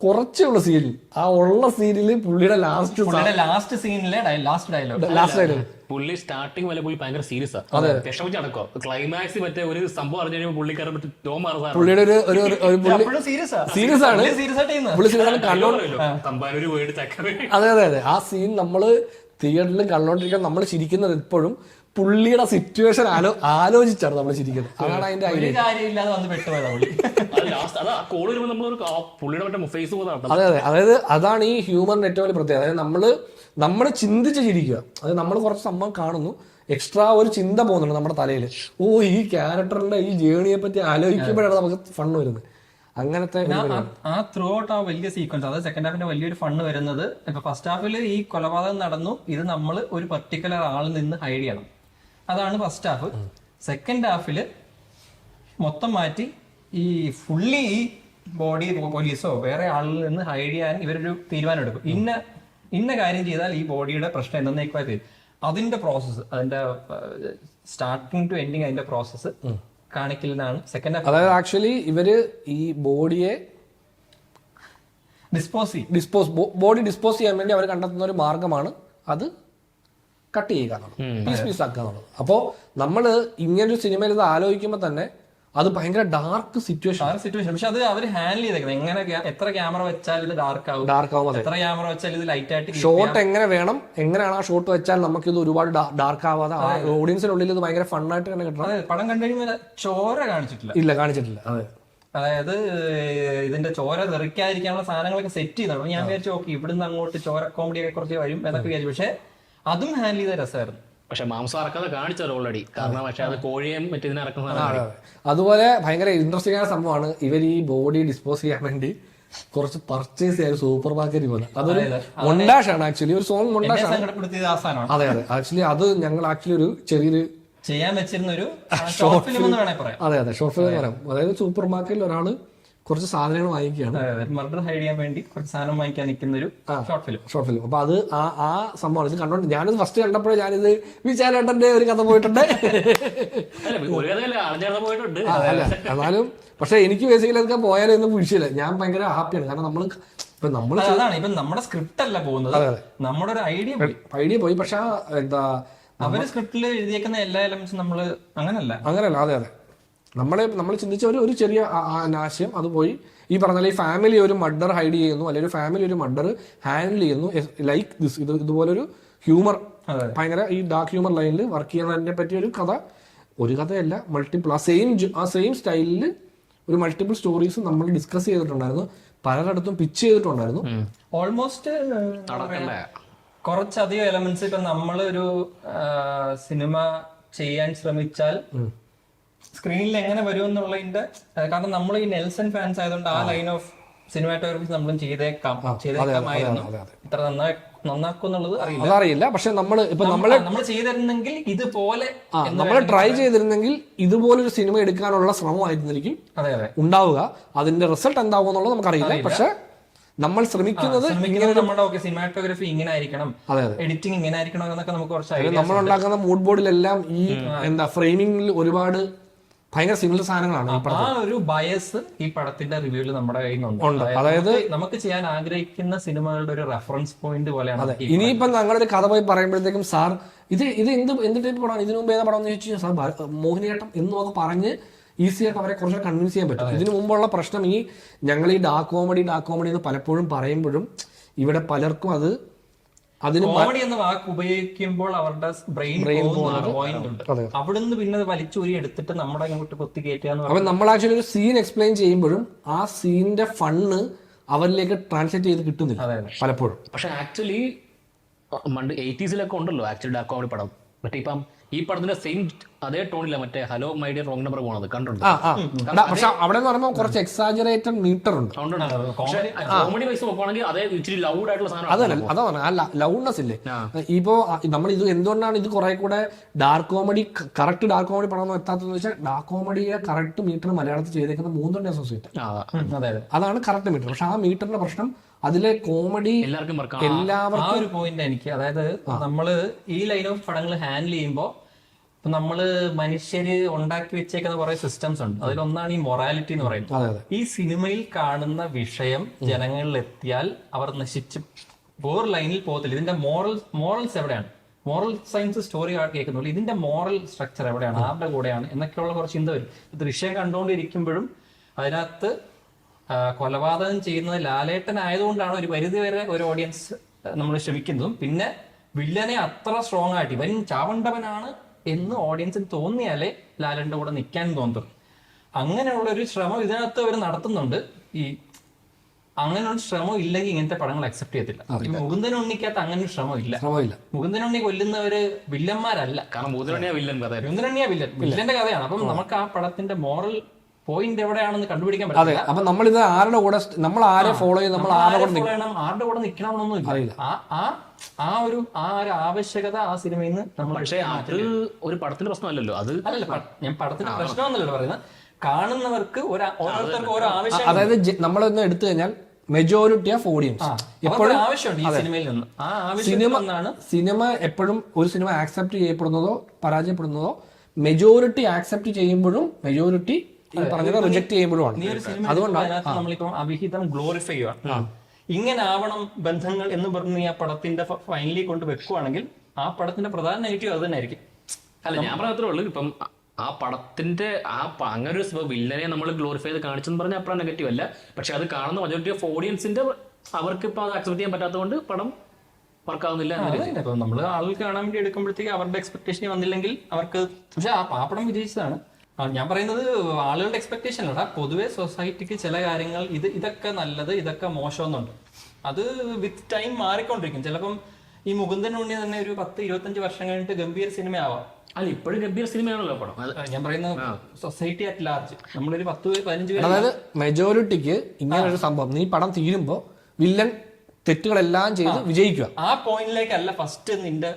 കുറച്ചേ ഉള്ള സീനിൽ ആ ഉള്ള സീനില് പുള്ളിയുടെ ലാസ്റ്റ് സീനിലെ ലാസ്റ്റ് ഡയലോഗ് പുള്ളി സ്റ്റാർട്ടിങ് വരെ പുള്ളി ഭയങ്കര സീരിയസ് ആണ്, വിഷമിച്ച് നടക്കോ. ക്ലൈമാക്സ് മറ്റേ ഒരു സംഭവം അറിഞ്ഞു കഴിയുമ്പോൾ പുള്ളിക്കാരൻ പുള്ളിയുടെ സീരിയസ് ആണ്. അതെ അതെ അതെ, ആ സീൻ നമ്മള് തിയേറ്ററിൽ കണ്ടോണ്ടിരിക്കാൻ നമ്മൾ ചിരിക്കുന്നത് ഇപ്പോഴും പുള്ളിയുടെ സിറ്റുവേഷൻ ആലോചിച്ചാണ് നമ്മൾ ചിരിക്കുന്നത്. അതാണ് അതിന്റെ അതെ അതെ, അതായത് അതാണ് ഈ ഹ്യൂമറിന്റെ ഏറ്റവും വലിയ പ്രത്യേകത. അതായത് നമ്മൾ ചിന്തിച്ച് ചിരിക്കുക. അതായത് നമ്മൾ കുറച്ച് സംഭവം കാണുന്നു, എക്സ്ട്രാ ഒരു ചിന്ത പോകുന്നുണ്ട് നമ്മുടെ തലയിൽ. ഈ ക്യാരക്ടറിന്റെ ഈ ജേണിയെ പറ്റി ആലോചിക്കുമ്പോഴാണ് നമുക്ക് ഫണ്ട് വരുന്നത്. അങ്ങനത്തെ ആ ത്രൂ ഔട്ട് ആ വലിയ സീക്വൻസ്, അതായത് സെക്കൻഡ് ഹാഫിന്റെ വലിയൊരു ഫണ്ട് വരുന്നത് ഇപ്പൊ ഫസ്റ്റ് ഹാഫിൽ ഈ കൊലപാതകം നടന്നു, ഇത് നമ്മൾ ഒരു പർട്ടിക്കുലർ ആളിൽ നിന്ന് ഹൈഡ് ചെയ്യണം, അതാണ് ഫസ്റ്റ് ഹാഫ്. സെക്കൻഡ് ഹാഫിൽ മൊത്തം മാറ്റി ഈ ഫുള്ളി ഈ ബോഡി പോലീസോ വേറെ ആളിൽ നിന്ന് ഹൈഡ് ചെയ്യാൻ ഇവരൊരു തീരുമാനം എടുക്കും. ഇന്ന കാര്യം ചെയ്താൽ ഈ ബോഡിയുടെ പ്രശ്നം എന്നേക്കുമായി തീരും. അതിന്റെ പ്രോസസ്സ്, അതിന്റെ സ്റ്റാർട്ടിങ് ടു എൻഡിങ് അതിന്റെ പ്രോസസ്സ് കാണിക്കലിനാണ് സെക്കൻഡ് ഹാഫ്. അതായത് ആക്ച്വലി ഇവര് ഈ ബോഡിയെ ബോഡി ഡിസ്പോസ് ചെയ്യാൻ വേണ്ടി അവർ കണ്ടെത്തുന്ന ഒരു മാർഗമാണ് അത് കട്ട് ചെയ്യുക എന്നുള്ളത്, പീസ് ആക്കുക എന്നുള്ളത്. അപ്പോൾ നമ്മൾ ഇങ്ങനൊരു സിനിമയിൽ ഇത് ആലോചിക്കുമ്പോൾ തന്നെ അത് ഭയങ്കര ഡാർക്ക് സിറ്റുവേഷൻ. പക്ഷെ അത് അവർ ഹാൻഡിൽ ചെയ്തേക്കുന്നത് എങ്ങനെ, എത്ര ക്യാമറ വെച്ചാൽ ഇത് ഡാർക്ക് ആവും, എത്ര ക്യാമറ വെച്ചാൽ ഇത് ലൈറ്റ് ആയിട്ട് ഷോട്ട് എങ്ങനെ വേണം, എങ്ങനെയാണ് ആ ഷോട്ട് വെച്ചാൽ നമുക്ക് ഇത് ഒരുപാട് ഡാർക്ക് ആവാതെ ഓഡിയൻസിനുള്ളിൽ ഇത് ഭയങ്കര ഫണ്ണായിട്ട് തന്നെ കിട്ടണം. പടം കണ്ടു കഴിയുമ്പോൾ ചോര കാണിച്ചിട്ടില്ല. അതെ, അതായത് ഇതിന്റെ ചോര തെറിക്കാതിരിക്കാനുള്ള സാധനങ്ങളൊക്കെ സെറ്റ് ചെയ്താണ്. ഞാൻ വിചാരിച്ചു ഓക്കെ ഇവിടുന്ന് അങ്ങോട്ട് ചോര കോമഡി ഒക്കെ കുറച്ച് വരും എന്നൊക്കെ വിചാരിച്ചു. പക്ഷെ അതും ഹാൻഡിൽ ചെയ്ത രസമായിരുന്നു. പക്ഷെ മാംസം ഇറക്കാതെ കാണിച്ചത് ഓൾറെഡി, കാരണം പക്ഷെ അത് കോഴിയും മറ്റേതിനെ ഇറക്കുന്ന. അതുപോലെ ഭയങ്കര ഇൻട്രസ്റ്റിംഗ് ആയ സംഭവമാണ് ഇവർ ഈ ബോഡി ഡിസ്പോസ് ചെയ്യാൻ വേണ്ടി കുറച്ച് പർച്ചേസ് ചെയ്യാൻ സൂപ്പർ മാർക്കറ്റിൽ പോലെ. അതൊരു മൊണ്ടാഷാണ് ആക്ച്വലി, ഒരു സോങ് മൊണ്ടാഷാണ്. അതെ അതെ, ആക്ച്വലി അത് ഞങ്ങൾ ഒരു ചെറിയൊരു ചെയ്യാൻ വെച്ചിരുന്ന ഒരു ഷോർട്ട് ഫിലിം എന്ന് വേണേ പറയാം. അതെ അതെ, ഷോർട്ട് ഫിലിം എന്ന് പറയാം. അതായത് സൂപ്പർ മാർക്കറ്റിൽ ഒരാള് കുറച്ച് സാധനങ്ങൾ വാങ്ങിക്കുകയാണ്. മർഡർ ഹൈഡ് ചെയ്യാൻ വേണ്ടി കുറച്ച് സാധനം വാങ്ങിക്കാൻ നിൽക്കുന്ന ഒരു ഷോർട്ട് ഫിലിം. അപ്പൊ അത് ആ സംഭവമാണ്. ഇത് കണ്ടോണ്ട് ഞാനിത് ഫസ്റ്റ് കണ്ടപ്പോഴേ ഞാനിത് വിചാരേട്ടന്റെ ഒരു കഥ പോയിട്ടുണ്ട്. എന്നാലും പക്ഷെ എനിക്ക് ബേസിക്കലി അതൊക്കെ പോയാലും ഒന്നും വിഷയമില്ല. ഞാൻ ഭയങ്കര ഹാപ്പിയാണ്. കാരണം അതാണ് ഇപ്പൊ നമ്മുടെ സ്ക്രിപ്റ്റ് അല്ല പോകുന്നത്, നമ്മുടെ ഒരു ഐഡിയ പോയി. പക്ഷെ എന്താ അവര് സ്ക്രിപ്റ്റിൽ എഴുതിയേക്കുന്ന എല്ലാ എലമെന്റ്സും നമ്മള് അങ്ങനല്ല. അതെ നമ്മൾ ചിന്തിച്ച ഒരു ചെറിയ ആശയം അത് പോയി. ഈ പറഞ്ഞാൽ ഈ ഫാമിലി ഒരു മർഡർ ഹൈഡ് ചെയ്യുന്നു, അല്ലെങ്കിൽ ഒരു ഫാമിലി ഒരു മർഡർ ഹാൻഡിൽ ചെയ്യുന്നു ലൈക്ക് ദിസ്. ഇതുപോലൊരു ഹ്യൂമർ, ഭയങ്കര ഈ ഡാർക്ക് ഹ്യൂമർ ലൈനിൽ വർക്ക് ചെയ്യുന്നതിനെ പറ്റിയ ഒരു കഥ. ഒരു കഥയല്ല, മൾട്ടിപ്പിൾ ആ സെയിം സ്റ്റൈലിൽ ഒരു മൾട്ടിപ്പിൾ സ്റ്റോറീസ് നമ്മൾ ഡിസ്കസ് ചെയ്തിട്ടുണ്ടായിരുന്നു, പലരിടത്തും പിച്ച് ചെയ്തിട്ടുണ്ടായിരുന്നു. ഓൾമോസ്റ്റ് കുറച്ചധികം എലമെന്റ്സ് ഇപ്പൊ നമ്മളൊരു സിനിമ ചെയ്യാൻ ശ്രമിച്ചാൽ സ്ക്രീനിൽ എങ്ങനെ വരും എന്നുള്ളതിന്റെ, കാരണം നമ്മൾ ഈ നെൽസൺ ഫാൻസ് ആയതുകൊണ്ട് ആ ലൈൻ ഓഫ് സിനിമാറ്റോഗ്രഫി നമ്മളും ചെയ്തേക്കാമായിരുന്നു. ഇത്ര നന്നാക്കും എന്നുള്ളത് അതറിയില്ല. പക്ഷെ നമ്മൾ ചെയ്തിരുന്നെങ്കിൽ ഇതുപോലെ നമ്മൾ ട്രൈ ചെയ്തിരുന്നെങ്കിൽ ഇതുപോലൊരു സിനിമ എടുക്കാനുള്ള ശ്രമമായിരുന്നിരിക്കും ഉണ്ടാവുക. അതിന്റെ റിസൾട്ട് എന്താവും എന്നുള്ളത് നമുക്കറിയില്ല. പക്ഷെ നമ്മൾ ശ്രമിക്കുന്നത് നമ്മുടെ സിനിമാറ്റോഗ്രഫി ഇങ്ങനെ ആയിരിക്കണം, എഡിറ്റിംഗ് ഇങ്ങനെ ആയിരിക്കണം എന്നൊക്കെ നമുക്ക് കുറച്ച് നമ്മൾ ഉണ്ടാക്കുന്ന മൂഡ് ബോർഡിലെല്ലാം ഈ എന്താ ഫ്രെയിമിംഗിൽ ഒരുപാട് ഭയങ്കര സിമിലർ സാധനങ്ങളാണ്. ആ ഒരു ബയസ് ഈ പടത്തിന്റെ റിവ്യൂവിൽ നമ്മുടെ കയ്യിലുണ്ട്. അതായത് നമുക്ക് ചെയ്യാൻ ആഗ്രഹിക്കുന്ന സിനിമകളുടെ ഒരു റെഫറൻസ് പോയിന്റ് പോലെയാണ്. ഇനിയിപ്പം ഞങ്ങളൊരു കഥ പോയി പറയുമ്പോഴത്തേക്കും സാർ ഇത് എന്ത് ടൈപ്പ് പടമാണ്, ഇതിനു മുമ്പ് ഏതാ പടം എന്ന് ചോദിച്ചു സാർ മോഹിനിയാട്ടം എന്നൊക്കെ പറഞ്ഞ് ഈസി ആയിട്ട് അവരെ കുറച്ച് കൺവിൻസ് ചെയ്യാൻ പറ്റും. ഇതിനു മുമ്പുള്ള പ്രശ്നം ഈ ഞങ്ങൾ ഈ ഡാർക്ക് കോമഡി എന്ന് പലപ്പോഴും പറയുമ്പോഴും ഇവിടെ പലർക്കും അത് അതിന് കോമഡി എന്ന വാക്ക് ഉപയോഗിക്കുമ്പോൾ അവരുടെ ബ്രെയിൻ പോയിന്റ് ഉണ്ട്. അവിടുന്ന് പിന്നെ വലിച്ചൂരി എടുത്തിട്ട് നമ്മുടെ അങ്ങോട്ട് കൊത്തി കയറ്റുക. അപ്പൊ നമ്മൾ ആക്ച്വലി ഒരു സീൻ എക്സ്പ്ലെയിൻ ചെയ്യുമ്പോഴും ആ സീനിന്റെ ഫണ്ണ് അവരിലേക്ക് ട്രാൻസ്ലേറ്റ് ചെയ്ത് കിട്ടുന്നില്ല പലപ്പോഴും. പക്ഷെ ആക്ച്വലി 80s ഉണ്ടല്ലോ ആക്ച്വലി ഡാർക്ക് കോമഡി പടം. മറ്റേ ഇപ്പം ഈ പടത്തിന്റെ സെയിം അതേ ടോണില്ല മറ്റേ hello my dear wrong number പോണത് കണ്ടുണ്ട്. പക്ഷെ അവിടെ എന്ന് പറയുമ്പോൾ കുറച്ച് എക്സാജറേറ്റഡ് മീറ്റർ ഉണ്ട്. കോമഡി വൈസ് നോക്കുകയാണെങ്കിൽ അതേ ഇച്ചിരി ലൗഡ് ആയിട്ടുള്ള സാധനം. അതാ പറഞ്ഞ ആ ലൗഡ്നെസ് ഇല്ലേ. ഇപ്പോ നമ്മൾ ഇത് എന്തുകൊണ്ടാണ് ഇത് കുറെ കൂടെ കറക്റ്റ് ഡാർക്ക് കോമഡി പടം എത്താത്തതെന്ന് വെച്ചാൽ ഡാർക്ക് കോമഡിയെ കറക്റ്റ് മീറ്റർ മലയാളത്തിൽ ചെയ്തേക്കുന്ന 3 അസോസിയേറ്റ് അതാണ് കറക്റ്റ് മീറ്റർ. പക്ഷെ ആ മീറ്ററിന്റെ പ്രശ്നം അതിലെ കോമഡി എല്ലാവർക്കും ഒരു പോയിന്റ് എനിക്ക്, അതായത് നമ്മള് ഈ ലൈൻ ഓഫ് പടങ്ങൾ ഹാൻഡിൽ ചെയ്യുമ്പോൾ നമ്മള് മനുഷ്യര് ഉണ്ടാക്കി വെച്ചേക്കുന്ന കുറെ സിസ്റ്റംസ് ഉണ്ട്. അതിലൊന്നാണ് ഈ മൊറാലിറ്റി എന്ന് പറയുന്നത്. ഈ സിനിമയിൽ കാണുന്ന വിഷയം ജനങ്ങളിൽ എത്തിയാൽ അവർ നശിച്ച് വേറെ ലൈനിൽ പോകത്തില്ല. ഇതിന്റെ മോറൽസ് എവിടെയാണ്, മോറൽ സയൻസ് സ്റ്റോറി കേൾക്കുന്നുള്ളൂ, ഇതിന്റെ മോറൽ സ്ട്രക്ചർ എവിടെയാണ്, ആരുടെ കൂടെയാണ് എന്നൊക്കെയുള്ള കുറച്ച് ചിന്ത വരും. ദൃശ്യം കണ്ടുകൊണ്ടിരിക്കുമ്പോഴും അതിനകത്ത് കൊലപാതകം ചെയ്യുന്നത് ലാലേട്ടൻ ആയതുകൊണ്ടാണ് ഒരു പരിധി വരെ ഒരു ഓഡിയൻസ് നമ്മൾ ശ്രമിക്കുന്നതും, പിന്നെ വില്ലനെ അത്ര സ്ട്രോങ് ആയിട്ട് ഇവൻ ചാവണ്ടവനാണ് എന്ന് ഓഡിയൻസിന് തോന്നിയാലേ ലാലേട്ടൻ്റെ കൂടെ നിൽക്കാൻ തോന്നും. അങ്ങനെയുള്ള ഒരു ശ്രമം ഇതിനകത്ത് അവർ നടത്തുന്നുണ്ട്. ഈ അങ്ങനെയുള്ള ശ്രമം ഇല്ലെങ്കിൽ ഇങ്ങനത്തെ പടങ്ങൾ അക്സെപ്റ്റ് ചെയ്യത്തില്ല. മുകുന്ദൻ ഉണ്ണിക്കകത്ത് അങ്ങനെ ഒരു ശ്രമം ഇല്ല. മുകുന്ദൻ ഉണ്ണി കൊല്ലുന്നവര് വില്ലന്മാരല്ല, കാരണം മുകുന്ദൻ ഉണ്ണിയാ വില്ലന്റെ കഥയാണ്. അപ്പം നമുക്ക് ആ പടത്തിന്റെ മോറൽ പോയിന്റ് എവിടെയാണെന്ന് കണ്ടുപിടിക്കാൻ പറ്റില്ല. അപ്പൊ നമ്മളിത് ആരുടെ കൂടെ, നമ്മൾ ആരെ ഫോളോ ചെയ്ത് നമ്മൾ ആരുടെ കൂടെ നിൽക്കണമെന്നൊന്നും ഇല്ല. ആ ഒരു ആവശ്യകത ആ സിനിമയിൽ നിന്ന് നമ്മൾ, പക്ഷേ അത് ഒരു പടത്തിന്റെ പ്രശ്നമല്ലല്ലോ. അത് അല്ലല്ല, ഞാൻ പടത്തിന്റെ പ്രശ്നമെന്നല്ലോ പറയുന്നത്. കാണുന്നവർക്ക് ഓരോരുത്തർക്കും ഓരോ ആവശ്യം, അതായത് നമ്മളൊന്ന് എടുത്തു കഴിഞ്ഞാൽ മെജോറിറ്റി ഓഫ് ഓഡിയൻസ് എപ്പോഴും ആവശ്യമുണ്ട് ഈ സിനിമയിൽ നിന്ന്. ആ ആവശ്യം സിനിമ എപ്പോഴും ഒരു സിനിമ ആക്സെപ്റ്റ് ചെയ്യപ്പെടുന്നതോ പരാജയപ്പെടുന്നതോ മെജോറിറ്റി ആക്സെപ്റ്റ് ചെയ്യുമ്പോഴും മെജോറിറ്റി റിജക്ട് ചെയ്യുമ്പോഴുമാണ്. അതുകൊണ്ടാണ് നമ്മളിപ്പം അവിഹിതം ഗ്ലോറിഫൈ ചെയ്യുക. ഇങ്ങനെ ആവണം ബന്ധങ്ങൾ എന്ന് പറഞ്ഞ് ആ പടത്തിന്റെ ഫൈനലി കൊണ്ട് വെക്കുവാണെങ്കിൽ ആ പടത്തിന്റെ പ്രധാന നെഗറ്റീവ് അത് തന്നെ ആയിരിക്കും. അല്ല, ഞാൻ പറഞ്ഞത്രേ ഉള്ളൂ. ഇപ്പം ആ പടത്തിന്റെ അങ്ങനെ ഒരു വില്ലനെ നമ്മൾ ഗ്ലോറിഫൈ ചെയ്ത് കാണിച്ചെന്ന് പറഞ്ഞാൽ അപ്പഴ നെഗറ്റീവ് അല്ല. പക്ഷെ അത് കാണുന്ന മെജോറിറ്റി ഓഫ് ഓഡിയൻസിന്റെ അവർക്ക് ഇപ്പൊ അത് അക്സെപ്റ്റ് ചെയ്യാൻ പറ്റാത്തതുകൊണ്ട് പടം വർക്കാവുന്നില്ല. നമ്മൾ ആളുകൾ കാണാൻ വേണ്ടി എടുക്കുമ്പോഴത്തേക്ക് അവരുടെ എക്സ്പെക്ടേഷൻ വന്നില്ലെങ്കിൽ അവർക്ക്, പക്ഷെ ആ പടം വിജയിച്ചതാണ്. ഞാൻ പറയുന്നത് ആളുകളുടെ എക്സ്പെക്ടേഷൻ അല്ല, പൊതുവെ സൊസൈറ്റിക്ക് ചില കാര്യങ്ങൾ ഇതൊക്കെ നല്ലത് ഇതൊക്കെ മോശമെന്നുണ്ട്. അത് വിത്ത് ടൈം മാറിക്കൊണ്ടിരിക്കും. ചിലപ്പം ഈ മുകുന്ദൻ ഉണ്ണി തന്നെ ഒരു 10-25 വർഷം കഴിഞ്ഞിട്ട് ഗംഭീര സിനിമ ആവാം. അല്ല, ഇപ്പോഴും ഗംഭീര സിനിമയാണല്ലോ പടം. ഞാൻ പറയുന്നത് സൊസൈറ്റി അറ്റ് ലാർജ്, നമ്മളൊരു 10-15 അതായത് മെജോറിറ്റിക്ക് ഇങ്ങനെ ഒരു സംഭവം, നീ പടം തീരുമ്പോ വില്ലൻ തെറ്റുകളെല്ലാം ചെയ്ത് വിജയിക്കുക, ആ പോയിന്റിലേക്കല്ല ഫസ്റ്റ് നിന്റെ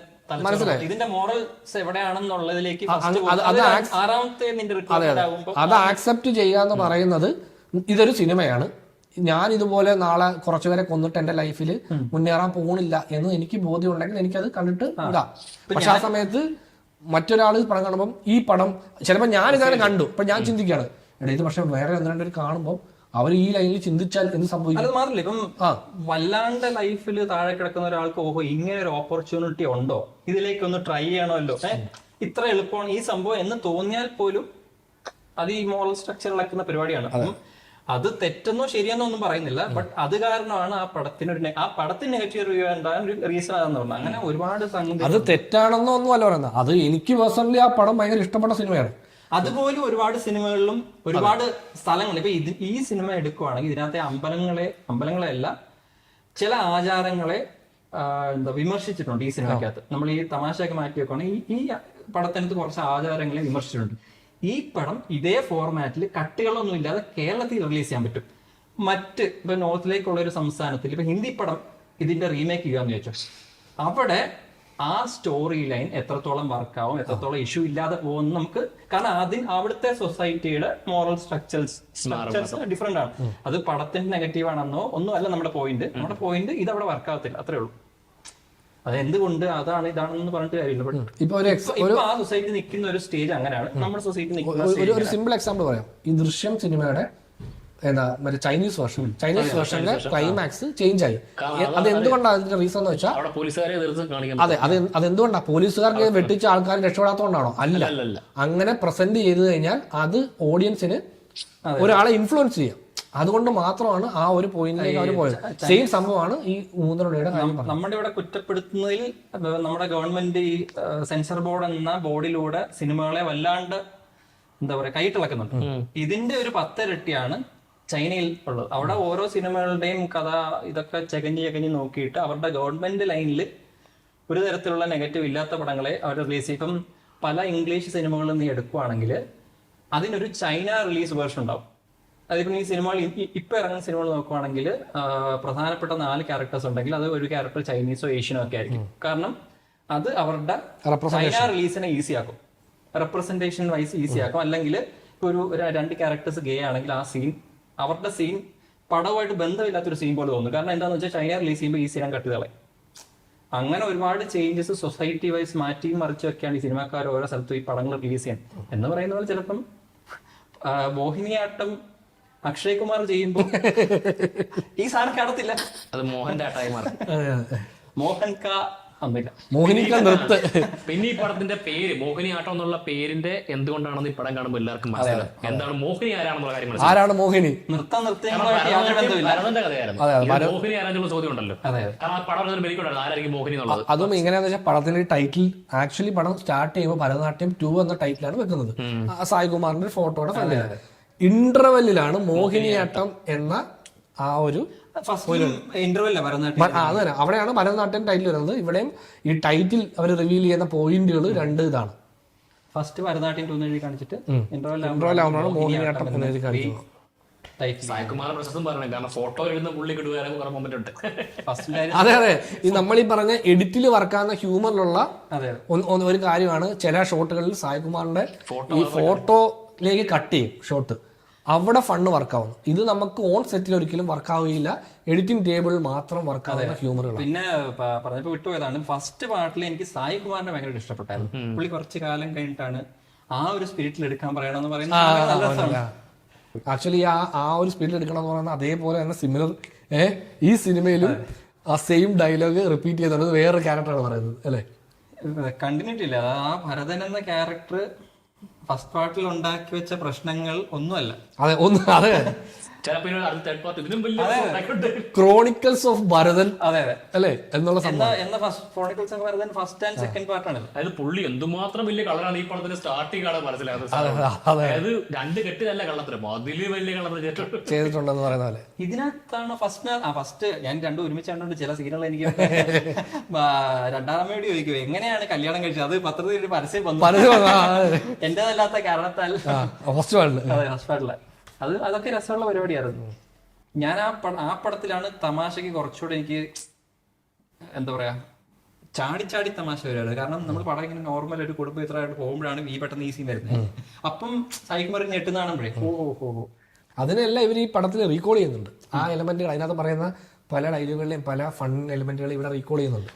മനസ്സിലായി. ഇതിന്റെ മോറൽസ് എവിടെയാണെന്നുള്ളതിലേക്ക് അത് ആക്സെപ്റ്റ് ചെയ്യാന്ന് പറയുന്നത് ഇതൊരു സിനിമയാണ്, ഞാൻ ഇതുപോലെ നാളെ കുറച്ചുപേരെ കൊന്നിട്ട് എന്റെ ലൈഫിൽ മുന്നേറാൻ പോകുന്നില്ല എന്ന് എനിക്ക് ബോധ്യം ഉണ്ടെങ്കിൽ എനിക്കത് കണ്ടിട്ട് ഇടാം. പക്ഷെ ആ സമയത്ത് മറ്റൊരാൾ പടം കാണുമ്പോൾ ഈ പടം ചിലപ്പോൾ ഞാൻ ഇതങ്ങനെ കണ്ടു, അപ്പൊ ഞാൻ ചിന്തിക്കുകയാണ് എടാ ഇത് പക്ഷെ വേറെ ഒന്ന് രണ്ടുപേർ കാണുമ്പോൾ അവർ ഈ ലൈനിൽ ചിന്തിച്ചാൽ എന്ത് സംഭവിക്കും. അത് മാത്രല്ല, ഇപ്പം വല്ലാണ്ട് ലൈഫിൽ താഴെ കിടക്കുന്ന ഒരാൾക്ക് ഓഹോ ഇങ്ങനെ ഒരു ഓപ്പർച്യൂണിറ്റി ഉണ്ടോ, ഇതിലേക്കൊന്ന് ട്രൈ ചെയ്യണമല്ലോ, ഇത്ര എളുപ്പമാണ് ഈ സംഭവം എന്ന് തോന്നിയാൽ പോലും അത് ഈ മോറൽ സ്ട്രക്ചർ ഇളക്കുന്ന പരിപാടിയാണ്. അപ്പം അത് തെറ്റെന്നോ ശരിയെന്നോ ഒന്നും പറയുന്നില്ല, ബട്ട് അത് കാരണമാണ് ആ പടത്തിന് നെഗറ്റീവ് റിവ്യൂ ഉണ്ടാകാൻ ഒരു റീസൺ ആണെന്ന് പറഞ്ഞത്. അങ്ങനെ ഒരുപാട് സംഗതി അത് തെറ്റാണെന്നോ ഒന്നും അല്ല പറയുന്നത്, അത് എനിക്ക് പേഴ്സണലി ആ പടം ഭയങ്കര ഇഷ്ടപ്പെട്ട സിനിമയാണ്. അതുപോലെ ഒരുപാട് സിനിമകളിലും ഒരുപാട് സ്ഥലങ്ങൾ, ഇപ്പൊ ഈ സിനിമ എടുക്കുവാണെങ്കിൽ ഇതിനകത്തെ അമ്പലങ്ങളെയല്ല ചില ആചാരങ്ങളെ വിമർശിച്ചിട്ടുണ്ട് ഈ സിനിമയ്ക്കകത്ത്. നമ്മൾ ഈ തമാശയൊക്കെ മാറ്റി വെക്കുവാണെങ്കിൽ ഈ പടത്തിനകത്ത് കുറച്ച് ആചാരങ്ങളെ വിമർശിച്ചിട്ടുണ്ട്. ഈ പടം ഇതേ ഫോർമാറ്റിൽ കട്ടുകളൊന്നും ഇല്ലാതെ കേരളത്തിൽ റിലീസ് ചെയ്യാൻ പറ്റും. മറ്റ് ഇപ്പൊ നോർത്തിലേക്കുള്ള ഒരു സംസ്ഥാനത്തിൽ ഇപ്പൊ ഹിന്ദി പടം ഇതിന്റെ റീമേക്ക് ചെയ്യാന്ന് ചോദിച്ചു, അവിടെ ആ സ്റ്റോറി ലൈൻ എത്രത്തോളം വർക്കാവും, എത്രത്തോളം ഇഷ്യൂ ഇല്ലാതെ പോകും നമുക്ക്. കാരണം അവിടുത്തെ സൊസൈറ്റിയുടെ മോറൽ സ്ട്രക്ചേഴ്സ് ഡിഫറെന്റ് ആണ്. അത് പടത്തിന്റെ നെഗറ്റീവ് ആണെന്നോ ഒന്നും അല്ല നമ്മുടെ പോയിന്റ് ഇത് അവിടെ വർക്കാവത്തില്ല, അത്രേ ഉള്ളൂ. അതെന്തുകൊണ്ട് ഇതാണെന്ന് പറഞ്ഞിട്ട് കാര്യമില്ല. ഇപ്പൊ ആ സൊസൈറ്റി നിൽക്കുന്ന ഒരു സ്റ്റേജ് അങ്ങനെയാണ്, നമ്മുടെ സൊസൈറ്റി നിൽക്കുന്ന ഒരു സിമ്പിൾ എക്സാമ്പിൾ പറയാം. ഈ ദൃശ്യം സിനിമയുടെ മറ്റേ ചൈനീസ് വേർഷനിലെ ക്ലൈമാക്സ് ചേഞ്ച് ആയി. അത് എന്തുകൊണ്ടാണ് അതിന്റെ റീസൺ എന്ന് വെച്ചാൽ അതെ അതെന്തുകൊണ്ടാണ് പോലീസുകാർക്ക് വെട്ടിച്ച ആൾക്കാർ രക്ഷപ്പെടാത്തതുകൊണ്ടാണോ? അല്ല, അങ്ങനെ പ്രസന്റ് ചെയ്ത് കഴിഞ്ഞാൽ അത് ഓഡിയൻസിന് ഒരാളെ ഇൻഫ്ലുവൻസ് ചെയ്യാം. അതുകൊണ്ട് മാത്രമാണ് ആ ഒരു പോയിന്റിലേക്ക് അവർ പോയത്. സെയിം സംഭവമാണ് ഈ മൂന്നരയുടെ കാര്യം. നമ്മുടെ ഇവിടെ കുറ്റപ്പെടുത്തുന്നതിൽ നമ്മുടെ ഗവൺമെന്റ് ഈ സെൻസർ ബോർഡ് എന്ന ബോർഡിലൂടെ സിനിമകളെ വല്ലാണ്ട് എന്താ പറയാ കൈയിട്ടിളക്കുന്നുണ്ട്. ഇതിന്റെ ഒരു 10 ഇരട്ടിയാണ് ചൈനയിൽ ഉള്ളത്. അവിടെ ഓരോ സിനിമകളുടെയും കഥ ഇതൊക്കെ ചകഞ്ഞ് നോക്കിയിട്ട് അവരുടെ ഗവൺമെന്റ് ലൈനിൽ ഒരു തരത്തിലുള്ള നെഗറ്റീവ് ഇല്ലാത്ത പടങ്ങളെ അവർ റിലീസ് ചെയ്യും. ഇപ്പം പല ഇംഗ്ലീഷ് സിനിമകളും നീ എടുക്കുവാണെങ്കിൽ അതിനൊരു ചൈന റിലീസ് വേർഷൻ ഉണ്ടാവും. അതിപ്പം ഈ സിനിമകൾ ഇപ്പൊ ഇറങ്ങുന്ന സിനിമകൾ നോക്കുവാണെങ്കിൽ പ്രധാനപ്പെട്ട 4 ക്യാരക്ടേഴ്സ് ഉണ്ടെങ്കിൽ അത് ഒരു ക്യാരക്ടർ ചൈനീസോ ഏഷ്യനോ ഒക്കെ ആയിരിക്കും. കാരണം അത് അവരുടെ ചൈന റിലീസിനെ ഈസി ആക്കും, റെപ്രസെന്റേഷൻ വൈസ് ഈസി ആക്കും. അല്ലെങ്കിൽ ഇപ്പൊ ഒരു 2 ക്യാരക്ടേഴ്സ് ഗേ ആണെങ്കിൽ ആ സീൻ അവരുടെ സീൻ പടവുമായിട്ട് ബന്ധമില്ലാത്തൊരു സീൻ പോലെ തോന്നും. കാരണം എന്താണെന്ന് വെച്ചാൽ ചൈന റിലീസ് ചെയ്യുമ്പോൾ ഈ സീൻ കട്ട് കളയും. അങ്ങനെ ഒരുപാട് ചേഞ്ചസ് സൊസൈറ്റി വൈസ് മാറ്റിയും മറിച്ചൊക്കെയാണ് ഈ സിനിമാക്കാർ ഓരോ സ്ഥലത്തും ഈ പടങ്ങൾ റിലീസ് ചെയ്യാൻ. എന്ന് പറയുന്ന പോലെ ചിലപ്പം മോഹിനിയാട്ടം അക്ഷയ് കുമാർ ചെയ്യുമ്പോൾ ഈ സാധനം കാണത്തില്ല, അത് മോഹന്റെ ആട്ടായി മാറി. മോഹൻ കാ പിന്നെ ഈ പടത്തിന്റെ പേര് മോഹിനിയാട്ടം എന്നുള്ള പേരിന്റെ എന്തുകൊണ്ടാണെന്ന് ഈ പടം കാണുമ്പോൾ എല്ലാവർക്കും മനസ്സിലാവും എന്താണ് മോഹിനി ആരാണെന്നുള്ള കാര്യം. ആരാണ് മോഹിനി? ഭരതന്റെ കഥയായിരുന്നു. മോഹിനി ആരാന്നുള്ള ചോദ്യം ഉണ്ടല്ലോ. കാരണം ആ പടം ബലിക്കൊണ്ടായിരുന്നു ആരായിരിക്കും മോഹിനി എന്നുള്ളത്. അതും എങ്ങനെയാന്ന് വെച്ചാൽ പടത്തിന്റെ ടൈറ്റിൽ ആക്ച്വലി പടം സ്റ്റാർട്ട് ചെയ്യുമ്പോൾ ഭരതനാട്യം 2 എന്ന ടൈറ്റിലാണ് വെക്കുന്നത്. സായികുമാറിന്റെ ഫോട്ടോയുടെ ഫ്രണ്ടിലാണ്. ഇന്റർവെല്ലിലാണ് മോഹിനിയാട്ടം എന്ന ആ ഒരു അതന്നെ അവിടെയാണ് ഭരതനാട്യം ടൈറ്റിൽ വരുന്നത്. ഇവിടെയും ഈ ടൈറ്റിൽ അവർ റിവീൽ ചെയ്യുന്ന പോയിന്റുകൾ 2 ഇതാണ്. ഫസ്റ്റ് ഭരതനാട്യം കാണിച്ചിട്ട് ഇന്റർവെൽ ആവുമ്പോഴാണ് മോഹിനിയാട്ടം എന്നെഴുതി കാണിക്കുന്നത്. അതെ അതെ, ഈ നമ്മളീ പറഞ്ഞ എഡിറ്റിൽ വർക്കാവുന്ന ഹ്യൂമറിലുള്ള ഒരു കാര്യമാണ്. ചില ഷോട്ടുകളിൽ സായികുമാറിന്റെ ഈ ഫോട്ടോയിലേക്ക് കട്ട് ചെയ്യും ഷോട്ട്, അവിടെ ഫണ്ട് വർക്കാവുന്നു. ഇത് നമുക്ക് ഓൺ സെറ്റിൽ ഒരിക്കലും വർക്കാവുകയില്ല, എഡിറ്റിംഗ് ടേബിളിൽ മാത്രം വർക്കാവുന്ന ഹ്യൂമറുകൾ. പിന്നെ പറഞ്ഞപ്പോ വിട്ടുപോയതാണ്, ഫസ്റ്റ് പാർട്ടിൽ എനിക്ക് സായികുമാറിനെ ഭയങ്കര ഇഷ്ടപ്പെട്ടായിരുന്നു. പുള്ളി കുറച്ചു കാലം കഴിഞ്ഞിട്ടാണ് ആ ഒരു സ്പിരിറ്റിൽ എടുക്കാൻ പറയണമെന്ന് പറയുന്നത്. ആക്ച്വലി ആ ഒരു സ്പീഡിൽ എടുക്കണം എന്ന് പറയുന്നത് അതേപോലെ തന്നെ സിമിലർ ഈ സിനിമയിലും ആ സെയിം ഡയലോഗ് റിപ്പീറ്റ് ചെയ്തത് വേറൊരു ക്യാരക്ടറാണ് പറയുന്നത് അല്ലേ? കണ്ടിന്യൂറ്റി ഇല്ല. ആ ഭരതൻ എന്ന ക്യാരക്ടർ ഫസ്റ്റ് പാർട്ടിൽ ഉണ്ടാക്കി വെച്ച പ്രശ്നങ്ങൾ ഒന്നുമല്ല. അതെ ക്രോണിക്കൽസ് ഓഫ് ഭരതൻ അല്ലേ എന്നുള്ള ഫസ്റ്റ് ആൻഡ് സെക്കൻഡ് പാർട്ടാണ്. അതായത് പുള്ളി എന്തുമാത്രം വലിയ കളറാണ് ഈ പടത്തിന് സ്റ്റാർട്ടിംഗ് ആണ് മനസ്സിലായത്. അതായത് 2 കെട്ടിലല്ല കള്ളത്തരം, അതില് വലിയ കള്ളത്തരം ചെയ്തിട്ടുണ്ടെന്ന് പറയുന്ന പോലെ ഇതിനകത്താണ് ഫസ്റ്റ് ഞാൻ 2 ഒരുമിച്ച് കണ്ടുകൊണ്ട് ചില സീനുകൾ എനിക്ക് രണ്ടാമയോട് ചോദിക്കും എങ്ങനെയാണ് കല്യാണം കഴിച്ചത്. അത് പത്രത്തിൽ ഒരു പരസ്യം വന്നു എന്റേതല്ലാത്ത കാരണത്താൽ ഫസ്റ്റ് പാർട്ടില് അതൊക്കെ രസമുള്ള പരിപാടിയായിരുന്നു. ഞാൻ ആ പടത്തിലാണ് തമാശക്ക് കുറച്ചുകൂടെ എനിക്ക് എന്താ പറയാ ചാടി തമാശ വരുന്നത്. കാരണം നമ്മൾ പടം ഇങ്ങനെ നോർമൽ ഒരു കുടുംബ ഇത്രയായിട്ട് പോകുമ്പോഴാണ് ഈ പെട്ടെന്ന് ഈ സീൻ വരുന്നത്. അപ്പം സായികുമാർ ഞെട്ടുന്ന കാണുമ്പോഴേ അതിനെല്ലാം ഇവർ ഈ പടത്തിൽ റീകോൾ ചെയ്യുന്നുണ്ട്. ആ എലമെന്റുകൾ അതിനകത്ത് പറയുന്ന പല ഡയലോഗുകളിലെയും പല ഫൺ എലിമെന്റുകളും ഇവിടെ റീകോൾ ചെയ്യുന്നുണ്ട്.